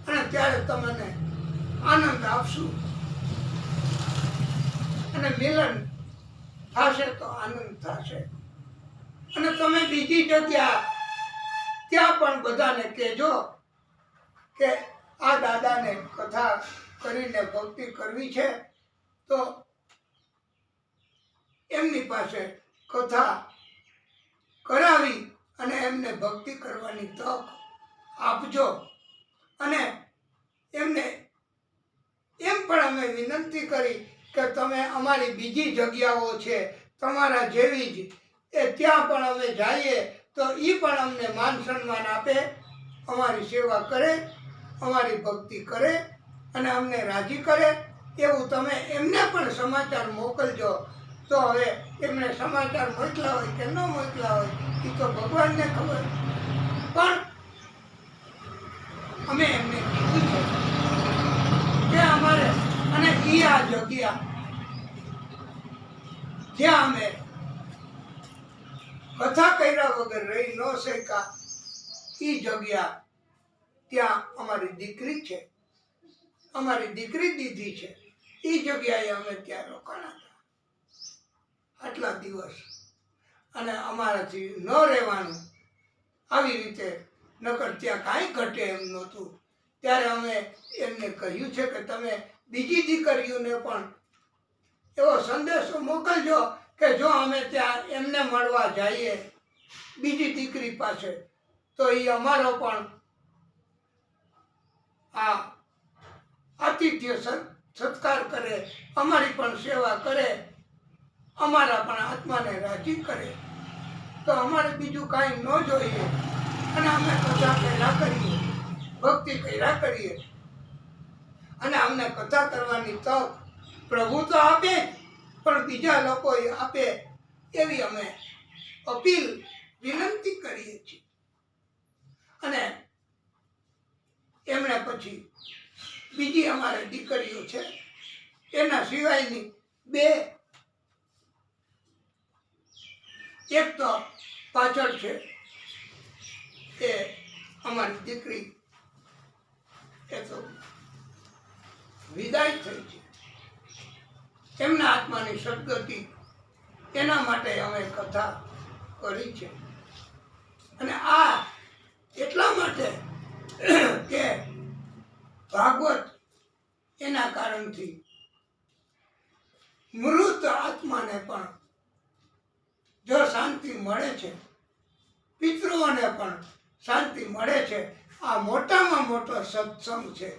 અને ત્યારે તમને આનંદ આપશું અને મિલન થશે તો આનંદ થશે. અને તમે બીજી જગ્યા ત્યાં પણ બધાને કહેજો કે આ દાદાને કથા કરીને ભક્તિ કરવી છે તો એમની પાસે કથા કરાવી અને એમને ભક્તિ કરવાની તક આપજો. અને એમને એમ પણ અમે વિનંતી કરી કે તમે અમારી બીજી જગ્યાઓ છે તમારા જેવી જ, એ ત્યાં પણ અમે જઈએ તો એ પણ અમને માન સન્માન આપે, અમારી સેવા કરે, અમારી ભક્તિ કરે અને અમને રાજી કરે. એવું તમે એમને પણ સમાચાર મોકલજો. તો હવે એમને સમાચાર મોકલા હોય કે ન મોકલા હોય એ તો ભગવાનને ખબર, પણ અમે એમને કીધું છે કે અમારે અને એ આ જગ્યા જ્યાં અમે કથા કર્યા વગર રહી ન શક્યા એ જગ્યા, ત્યાં અમારી દીકરી છે, અમારી દીકરી દીધી છે, એ જગ્યાએ અમે ત્યાં રોકાણા હતા આટલા દિવસ. અને અમારાથી ન રહેવાનું આવી રીતે, નકર ત્યાં કાંઈ ઘટે એમ નહોતું. ત્યારે અમે એમને કહ્યું છે કે તમે બીજી દીકરીઓને પણ એવો સંદેશો મોકલજો કે જો અમે ત્યાં એમને મળવા જઈએ બીજી દીકરી પાસે તો એ અમારો પણ આ આતિથ્ય સત્કાર કરે, અમારી પણ સેવા કરે, અમારા પણ આત્માને રાજી કરે. તો અમારે બીજું કાંઈ ન જોઈએ અને અમે કથા કર્યા કરીએ, ભક્તિ કર્યા કરીએ અને અમને કથા કરવાની તક પ્રભુ તો આપે પણ બીજા લોકો આપે એવી અમે અપીલ વિનંતી કરીએ છીએ. અને એમણે પછી બીજી અમારે દીકરીઓ છે, એના સિવાયની બે, એક તો પાછળ છે એ અમારી દીકરી એ તો વિદાય થઈ છે, એમના આત્માની સદગતિ એના માટે અમે કથા કરી છે. અને આ એટલા માટે કે ભાગવત એના કારણથી મૃત આત્માને પણ જો શાંતિ મળે છે, પિતૃઓને પણ શાંતિ મળે છે આ મોટામાં મોટો સત્સંગ છે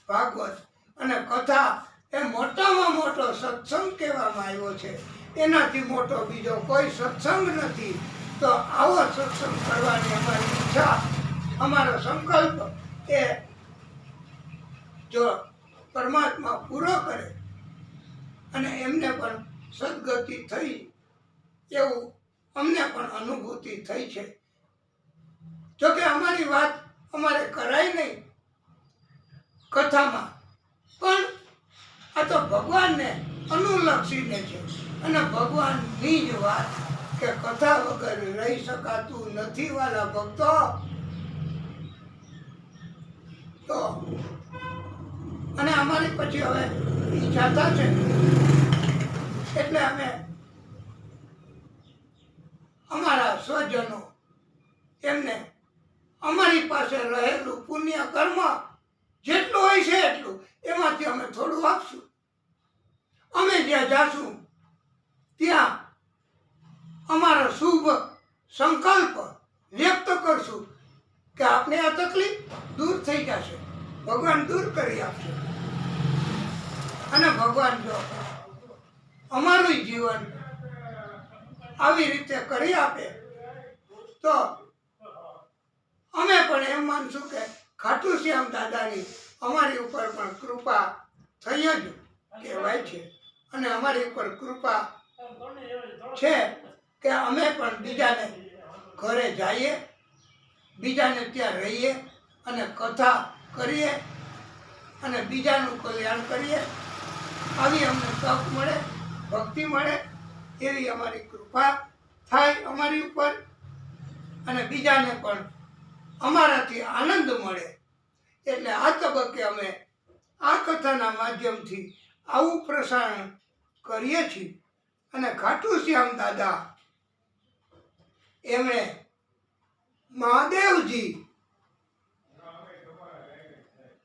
ભાગવત. અને કથા એ મોટામાં મોટો સત્સંગ કહેવામાં આવ્યો છે. એનાથી મોટો બીજો કોઈ સત્સંગ નથી. તો આવો સત્સંગ કરવાની અમારી ઈચ્છા, અમારો સંકલ્પ એ જો પરમાત્મા પૂરો કરે અને એમને પણ સદગતિ થઈ એવું અમને પણ અનુભૂતિ થઈ છે. જોકે અમારી વાત અમારે કરાય નહીં કથામાં, પણ આ તો ભગવાનને અનુલક્ષીને છે. અને ભગવાનની જ વાત કે કથા વગર રહી શકાતું નથી વાલા ભક્તો. તો અને અમારી પછી હવે ઈચ્છા થશે એટલે અમે અમારા સ્વજનો એમને અમારી પાસે રહેલું પુણ્ય કર્મ જેટલું હોય છે એટલું એમાંથી અમે થોડું આપશું. અમે જ્યાં જાશું ત્યાં અમારો શુભ સંકલ્પ વ્યક્ત કરશું કે આપણે આ તકલીફ દૂર થઈ જશે, ભગવાન દૂર કરી આપશે. અને ભગવાન જો અમારું જીવન આવી રીતે કરી આપે તો અમે પણ એમ માનશું કે ખાટુ શ્યામ દાદાની અમારી ઉપર પણ કૃપા થઈ જ કહેવાય છે. અને અમારી ઉપર કૃપા છે કે અમે પણ બીજાને ઘરે જઈએ, બીજાને ત્યાં રહીએ અને કથા કરીએ અને બીજાનું કલ્યાણ કરીએ. આવી અમને તક મળે, ભક્તિ મળે એવી અમારી કૃપા થાય અમારી ઉપર. અને બીજાને પણ અમારાથી આનંદ મળે. એટલે આ તબક્કે અમે આ કથાના માધ્યમથી આવું પ્રસારણ કરીએ છીએ. અને ખાટુ શ્યામ દાદા એમણે મહાદેવજી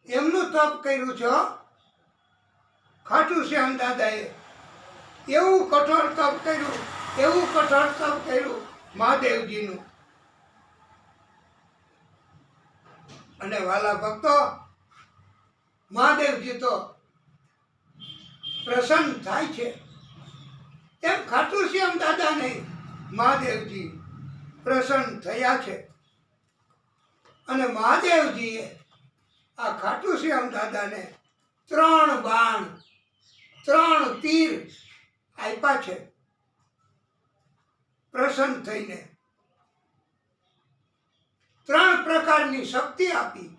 એમનું તપ કર્યું છે. ખાટુ શ્યામ દાદાએ એવું કઠોર તપ કર્યું, એવું કઠોર તપ કર્યું મહાદેવજીનું. અને વાલા ભક્તો, મહાદેવજી તો પ્રસન્ન થાય છે. એમ ખાટુ શ્યામ દાદા નહીં, મહાદેવજી પ્રસન્ન થયા છે. અને મહાદેવજીએ આ ખાટુ શ્યામ દાદાને 3 બાણ 3 તીર આપ્યા છે પ્રસન્ન થઈને. 3 પ્રકારની શક્તિ આપી,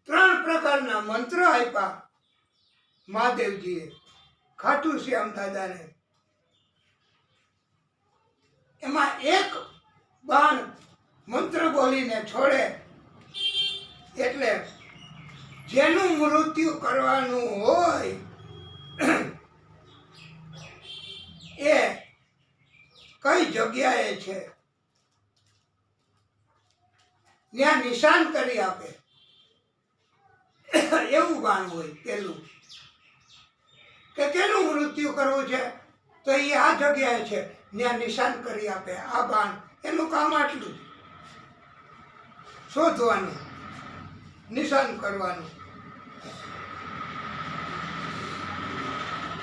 3 પ્રકારના મંત્ર આપ્યા મહાદેવજીએ ખાટુ શ્યામ દાદાને. એમાં એક બાણ મંત્ર બોલીને છોડે એટલે જેનું મૃત્યુ કરવાનું હોય એ કઈ જગ્યાએ છે ત્યાં નિશાન કરી આપે એવું બાણ હોય. પેલું કે કેનું મૃત્યુ કરવું છે તો એ આ જગ્યાએ છે ત્યાં નિશાન કરી આપે. આ બાણ એનું કામ આટલું જ, શોધવાનું, નિશાન કરવાનું.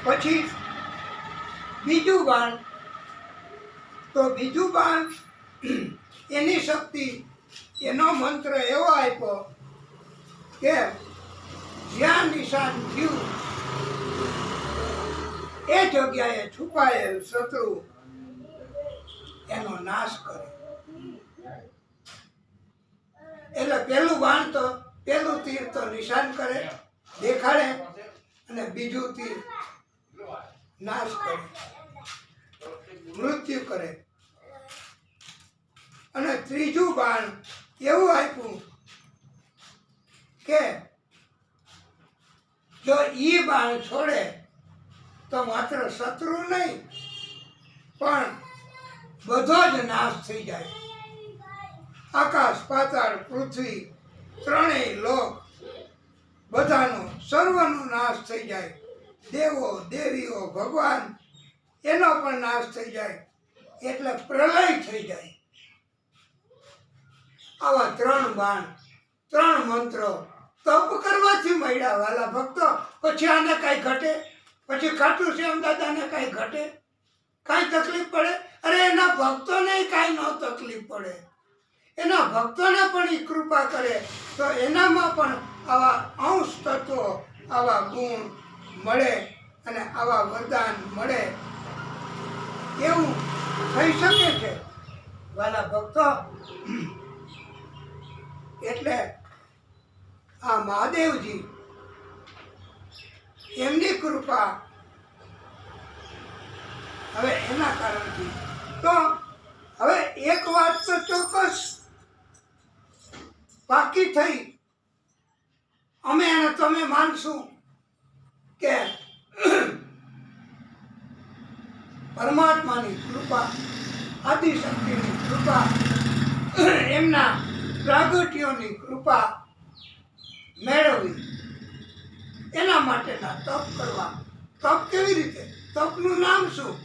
પછી બીજું બાણ, તો બીજું બાણ એની શક્તિ, એનો મંત્ર એવો આપ્યો કે જ્યાં નિશાન થયું એ જગ્યાએ છુપાયેલ શત્રુ એનો નાશ કરે. એટલે પેલું બાણ તો પેલું તીર તો નિશાન કરે, દેખાડે, અને બીજું તીર નાશ કરે, મૃત્યુ કરે. અને ત્રીજું બાણ એવું આપ્યું કે જો ઈ બાણ છોડે તો માત્ર શત્રુ નહીં પણ બધો જ નાશ થઈ જાય. આકાશ, પાતાળ, પૃથ્વી, ત્રણેય લોક બધાનો સર્વનો નાશ થઈ જાય. દેવો, દેવીઓ, ભગવાન એનો પણ નાશ થઈ જાય. એટલે પ્રલય થઈ જાય. આવા 3 બાણ 3 મંત્રો તપ કરવાથી મળ્યા વાલા ભક્તો. પછી આને કાંઈ ઘટે? પછી ખાટુ શ્યામ દાદાને કાંઈ ઘટે? કાંઈ તકલીફ પડે? અરે એના ભક્તોને કાંઈ ન તકલીફ પડે. એના ભક્તોને પણ એ કૃપા કરે તો એનામાં પણ આવા અંશ તત્વો, આવા ગુણ મળે અને આવા વરદાન મળે એવું થઈ શકે છે વાલા ભક્તો. એટલે આ મહાદેવજી એમની કૃપા હવે એના કારણથી. તો હવે એક વાત તો ચોક્કસ પાકી થઈ, અમે અને તમે માનશું કે પરમાત્માની કૃપા, આદિશક્તિની કૃપા, એમના પ્રાગટ્યોની કૃપા મેળવવી એના માટેના તપ કરવા. તપ કેવી રીતે? તપનું નામ શું?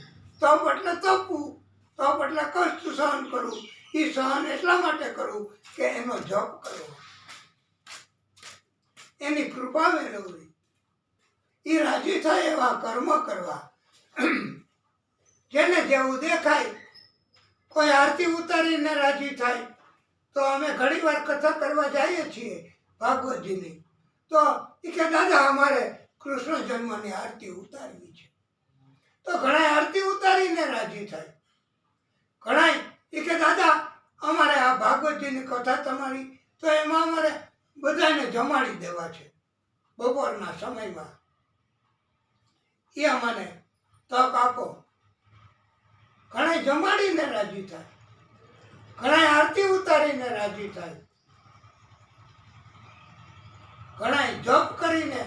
તપ એટલે તપવું, તપ એટલે કષ્ટ સહન કરવું. એ સહન એટલા માટે કરવું કે એનો જપ કરવો, એની કૃપા મેળવવી, એ રાજી થાય એવા કર્મ કરવા. જેને જેવું દેખાય, કોઈ આરતી ઉતારીને રાજી થાય તો અમે ઘણી વાર કથા કરવા જઈએ છીએ ભાગવતજીની, તો એ કે દાદા અમારે કૃષ્ણ જન્મની આરતી ઉતારવી છે. તો ઘણા આરતી ઉતારીને રાજી થાય. ઘણા એ કે દાદા અમારે આ ભાગવતજીની કથા તમારી, તો એમાં અમારે બધાને જમાડી દેવા છે બપોરના સમયમાં, એ અમને તક આપો. ઘણા જમાડીને રાજી થાય, ઘણા આરતી ઉતારીને રાજી થાય, ઘણા જપ કરીને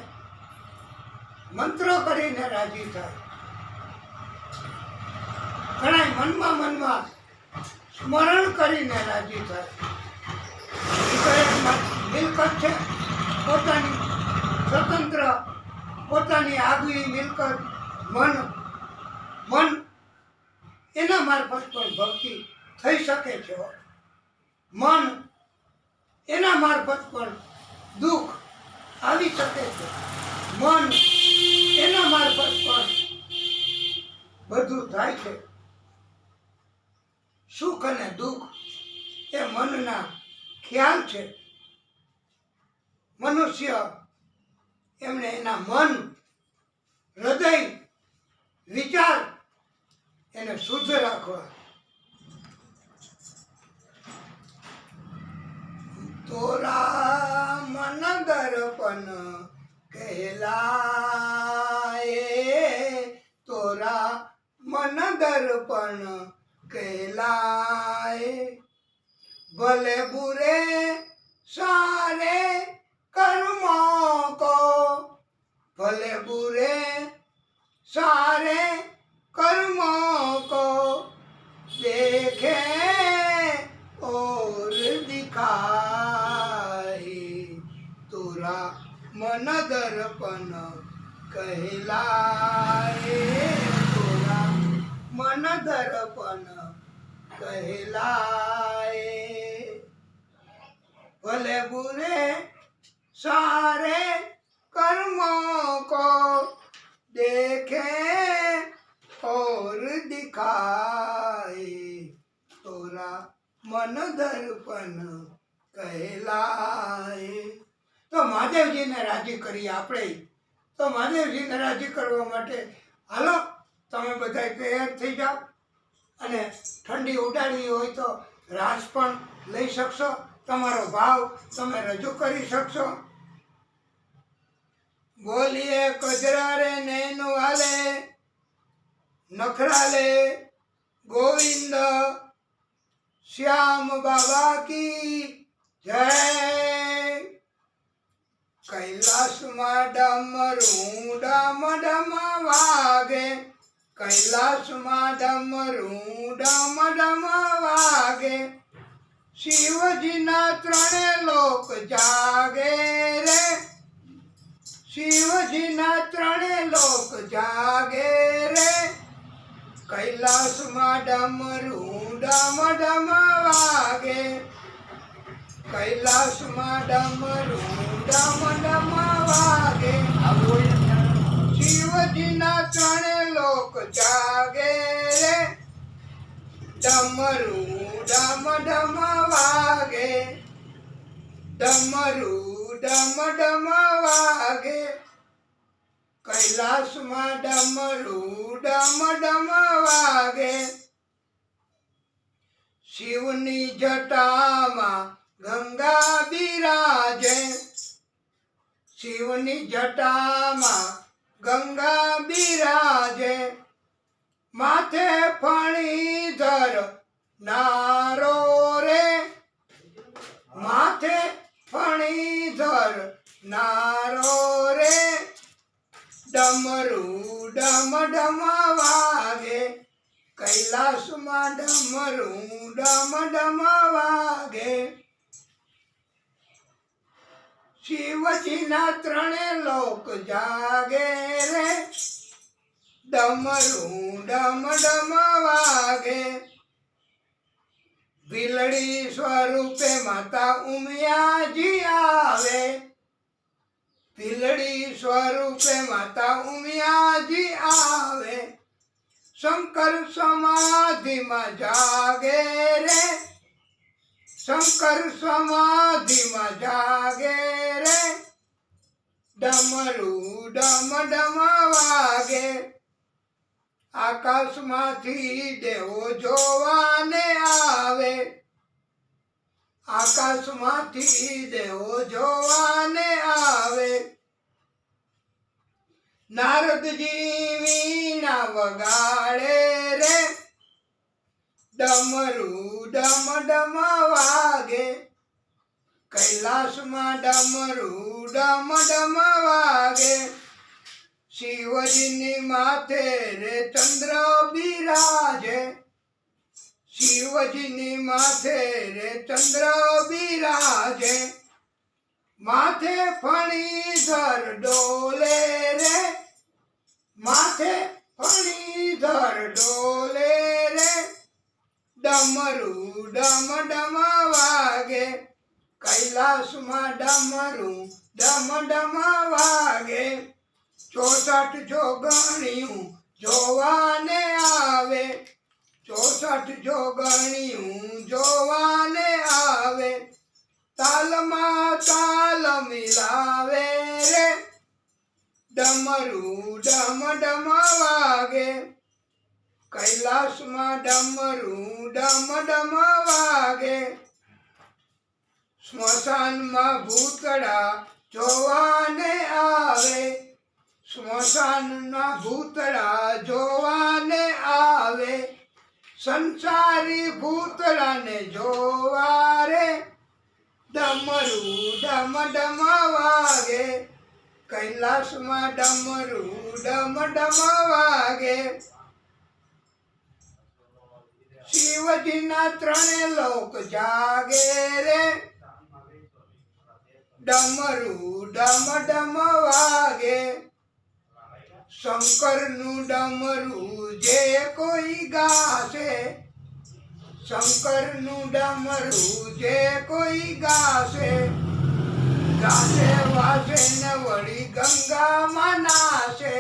મંત્રો કરીને રાજી થાય, ઘણા મનમાં સ્મરણ કરીને રાજી થાય. મિલકત છે પોતાની સ્વતંત્ર, પોતાની આગવી મિલકત, મન એના મારફત પણ ભક્તિ થઈ શકે છે. મન એના મારફત પણ દુઃખ આવી શકે છે. મન એના મારફત પણ બધું થાય છે. સુખ અને દુઃખ એ મનના ખ્યાલ છે. મનુષ્ય એમને એના મન, હૃદય, વિચાર એને શુદ્ધ રાખવા. તોરા મન દર્પણ કહેલાય, તોરા મન દર્પણ કહેલાય. ભલે બુરે सारे कर्मों को, भले बुरे सारे कर्मों को देखे और दिखाए. तोरा मन दर्पण कहलाए, तोरा मन दर्पण कहलाए. भले बुरे सारे कर्मों को देखे और दिखाए. तोरा मन दर्पण कहलाए. તો મહાદેવજીને રાજી કરીએ આપણે. તો મહાદેવજીને રાજી કરવા માટે હાલો તમે બધા તૈયાર થઈ જાઓ, અને ઠંડી ઉડાડવી હોય તો રાસ પણ લઈ શકશો, તમારો ભાવ તમે રજૂ કરી શકશો. બોલીએ કજરા રે નૈનો હાલે, નખરાલે ગોવિંદ શ્યામ બાબા કી જય. કૈલાસમાં ડમરું ડમ ડમ વાગે, કૈલાસમાં ડમરું ડમ ડમ વાગે. શિવજીના 3 લોક જાગે રે, શિવજીના 3 લોક જાગે રે. કૈલાસમાં ડમરું ડમ ડમ વાગે, કૈલાસમાં ડમરું ડમ ડમ વાગે, શિવજીના ત્રણે લોક જાગે રે, ડમરું ડમ ડમ વાગે, ડમરું ડમ ડમ વાગે, કૈલાસમાં ડમરું ડમ ડમ વાગે, શિવની જટામાં ગંગા બિરાજે, શિવની જટામાં ગંગા બિરાજે, માથે ફણીધર નારો રે, માથે ફણીધર નારો રે, ડમરું ડમ ડમ વાગે, કૈલાસમાં ડમરું ડમ ડમ વાગે, શિવજીના ત્રણે લોક જાગે રે, ડમરું ડમ ડમ વાગે, ભીલડી સ્વરૂપે માતા ઉમિયાજી આવે, ભીલડી સ્વરૂપે માતા ઉમિયાજી આવે, શંકર સમાધિમાં જાગે રે, શંકર સમાધિમાં જાગે રે, ડમરું ડમ ડમ વાગે, આકાશમાંથી દેવો જોવાને આવે, આકાશમાંથી દેવો જોવાને આવે, નારદજી વીણા વગાડે રે, ડમરું ડમ ડમ વાગે, કૈલાસમાં ડમરું ડમ ડમ વાગે, શિવજીની માથે રે ચંદ્ર બિરાજે, શિવજીની માથે રે ચંદ્ર બિરાજે, માથે ફણીધર ડોલે રે, માથે ફણીધર ડોલે રે, ડમરું ડમ ડમ વાગે, કૈલાસમાં ડમરું ડમ ડમ વાગે, 64 જોગણિયું જોવાને આવે, 64 જોગણિયું જોવાને આવે, તાલમાં તાલ મિલાવે રે, ડમરું ડમ ડમ વાગે, કૈલાસમાં ડમરું ડમ ડમ વાગે, સ્મશાનમાં ભૂતળા જોવાને આવે, સ્મશાનના ભૂતળા જોવાને આવે, સંસારી ભૂતળાને જોવા રે, ડમરું ડમ ડમ વાગે, કૈલાસમાં ડમરું ડમ ડમ વાગે, શિવજીના ત્રણે લોક જાગે રે, ડમરું ડમ ડમ વાગે, શંકરનું ડમરું જે કોઈ ગાશે, શંકરનું ડમરું જે કોઈ ગાશે, ગાશે વાસે ને વળી ગંગામાં નાશે,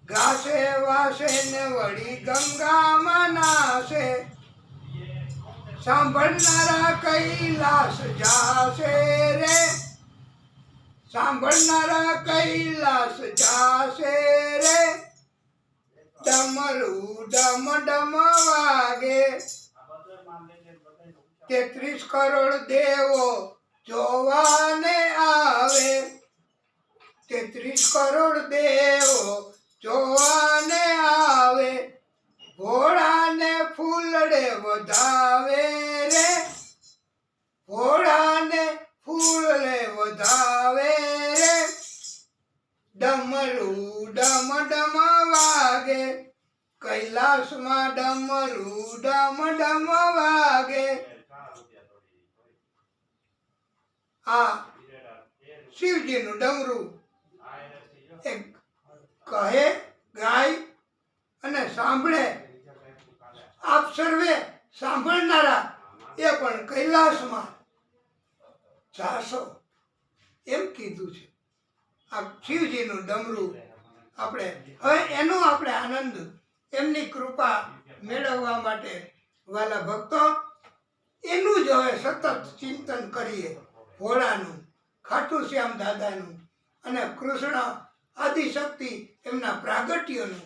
ગાશે વાસે ને વળી ગંગામાં નાશે, સાંભળનારા કૈલાસ જાશે રે, સાંભળનારા કૈલાસ જાશે રે, ડમરું ડમ ડમ વાગે, 33 કરોડ દેવો જોવાને આવે, 33 કરોડ દેવો જોવાને આવે, ભોળાને ફૂલડે વધાવે રે, ભોળાને ફૂલડે વધાવે રે, ડમરું ડમ ડમ વાગે, કૈલાસમાં ડમરું ડમ ડમ વાગે, આ શિવજીનું ડમરું એક કહે ગાય અને સાંભળે, આપ સર્વે સાંભળનારા એ પણ કૈલાસમાં જાશો એમ કીધું છે. આ શિવજીનું ડમરું આપણે હવે એનો આપણે આનંદ એમની કૃપા મેળવવા માટે વાલા ભક્તો એનું જ હવે સતત ચિંતન કરીએ. ભોળાનું, ખાટુ શ્યામ દાદાનું અને કૃષ્ણ આદિશક્તિ એમના પ્રાગટ્યનું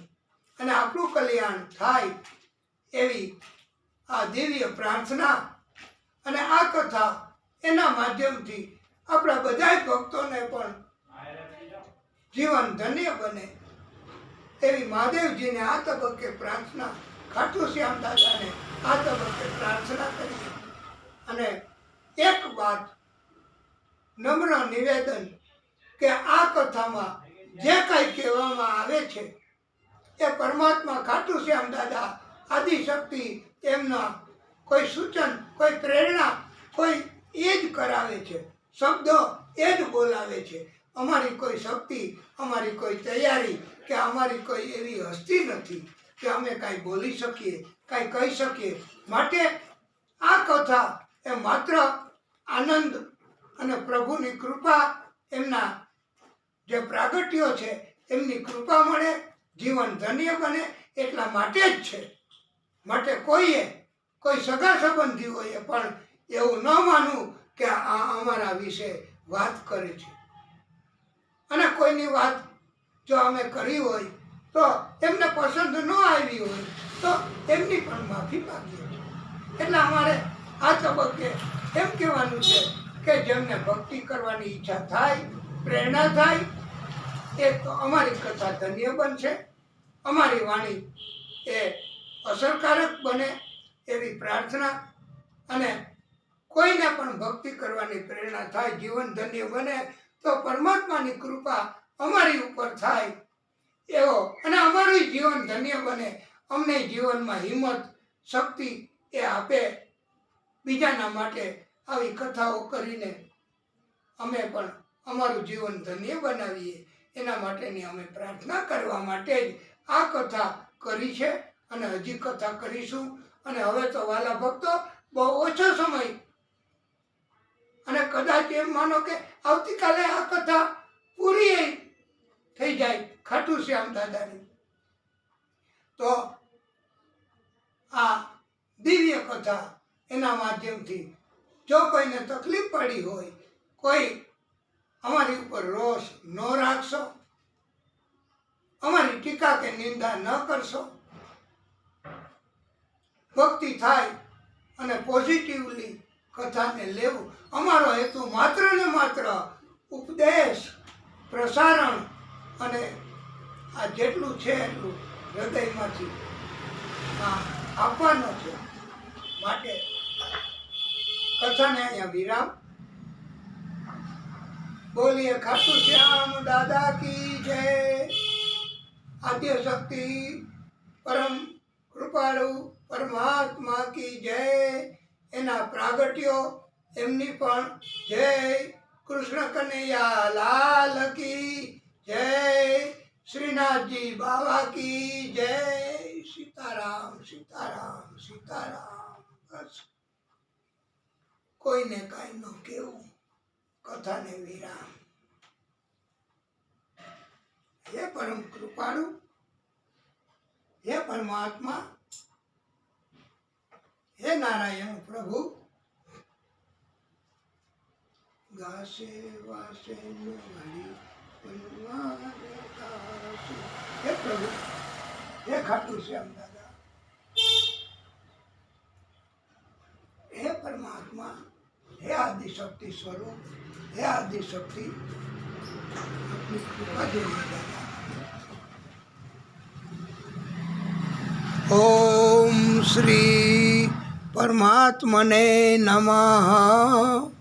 અને આપણું કલ્યાણ થાય એવી આ દિવ્ય પ્રાર્થના અને આ કથા એના માધ્યમથી આપણા બધા ભક્તોને પણ જીવન ધન્ય બને એવી મહાદેવજીને આ તબક્કે પ્રાર્થના, ખાટુ શ્યામ દાદાને આ તબક્કે પ્રાર્થના કરીએ. અને એક વાત નમ્ર નિવેદન કે આ કથામાં જે કાંઈ કહેવામાં આવે છે એ પરમાત્મા ખાટુ શ્યામ દાદા આદિશક્તિ એમના કોઈ સૂચન, કોઈ પ્રેરણા, કોઈ એ જ કરાવે છે, શબ્દો એ જ બોલાવે છે. અમારી કોઈ શક્તિ, અમારી કોઈ તૈયારી કે અમારી કોઈ એવી હસ્તી નથી કે અમે કાંઈ બોલી શકીએ, કાંઈ કહી શકીએ. માટે આ કથા એ માત્ર આનંદ અને પ્રભુની કૃપા, એમના જે પ્રાગટ્યો છે એમની કૃપા મળે, જીવન ધન્ય બને એટલા માટે જ છે. માટે કોઈએ, કોઈ સગા સંબંધીઓએ પણ એવું ન માનવું કે આ અમારા વિશે વાત કરે છે. અને કોઈની વાત જો અમે કરી હોય તો એમને પસંદ ન આવી હોય તો એમની પણ માફી માંગીએ છીએ. એટલે અમારે આ તબક્કે એમ કહેવાનું છે કે જેમને ભક્તિ કરવાની ઈચ્છા થાય, પ્રેરણા થાય, એ તો અમારી કથા ધન્ય બનશે, અમારી વાણી એ અસરકારક બને એવી પ્રાર્થના. અને કોઈને પણ ભક્તિ કરવાની પ્રેરણા થાય, જીવન ધન્ય બને તો પરમાત્માની કૃપા અમારી ઉપર થાય એવો, અને અમારું જીવન ધન્ય બને, અમને જીવનમાં હિંમત, શક્તિ એ આપે. બીજાના માટે આવી કથાઓ કરીને અમે પણ અમારું જીવન ધન્ય બનાવીએ એના માટેની અમે પ્રાર્થના કરવા માટે જ આ કથા કરી છે અને હજી કથા કરીશું. અને હવે તો વાલા ભક્તો બહુ ઓછો સમય, અને કદાચ એમ માનો કે આવતીકાલે આ કથા પૂરી થઈ જાય ખાટુ શ્યામ દાદાની, તો આ દિવ્ય કથા એના માધ્યમથી જો કોઈને તકલીફ પડી હોય, કોઈ અમારી ઉપર રોષ ન રાખશો, અમારી ટીકા કે નિંદા ન કરશો, ભક્તિ થાય અને પોઝિટિવલી કથાને લેવું. અમારો હેતુ માત્ર ને માત્ર ઉપદેશ, પ્રસારણ અને આ જેટલું છે એટલું હૃદયમાંથી આપવાનો છે. માટે કથાને અહીંયા વિરામ. બોલીએ ખાટુ શ્યામ દાદા કી જય. આદ્ય શક્તિ પરમ કૃપાળુ પરમાત્મા કી જય. એના પ્રાગટ્યો એમની પણ જય. કૃષ્ણ કનૈયા લાલ કી જય. શ્રીનાથજી બાબા કી જય. સીતારામ સીતારામ સીતારામ. બસ કોઈને કાંઈ ન કહેવું, કથાને વિરામ. હે પરમ કૃપાળુ, હે પરમાત્મા, હે નારાયણ પ્રભુ, ગાશે વાસે હે પ્રભુ, હે ખાટુ શ્યામ દાદા, હે પરમાત્મા, હે આદિશક્તિ સ્વરૂપ, હે આદિશક્તિ આપની કૃપા જોઈએ દાદા. ઓમ શ્રી પરમાત્મને નમઃ.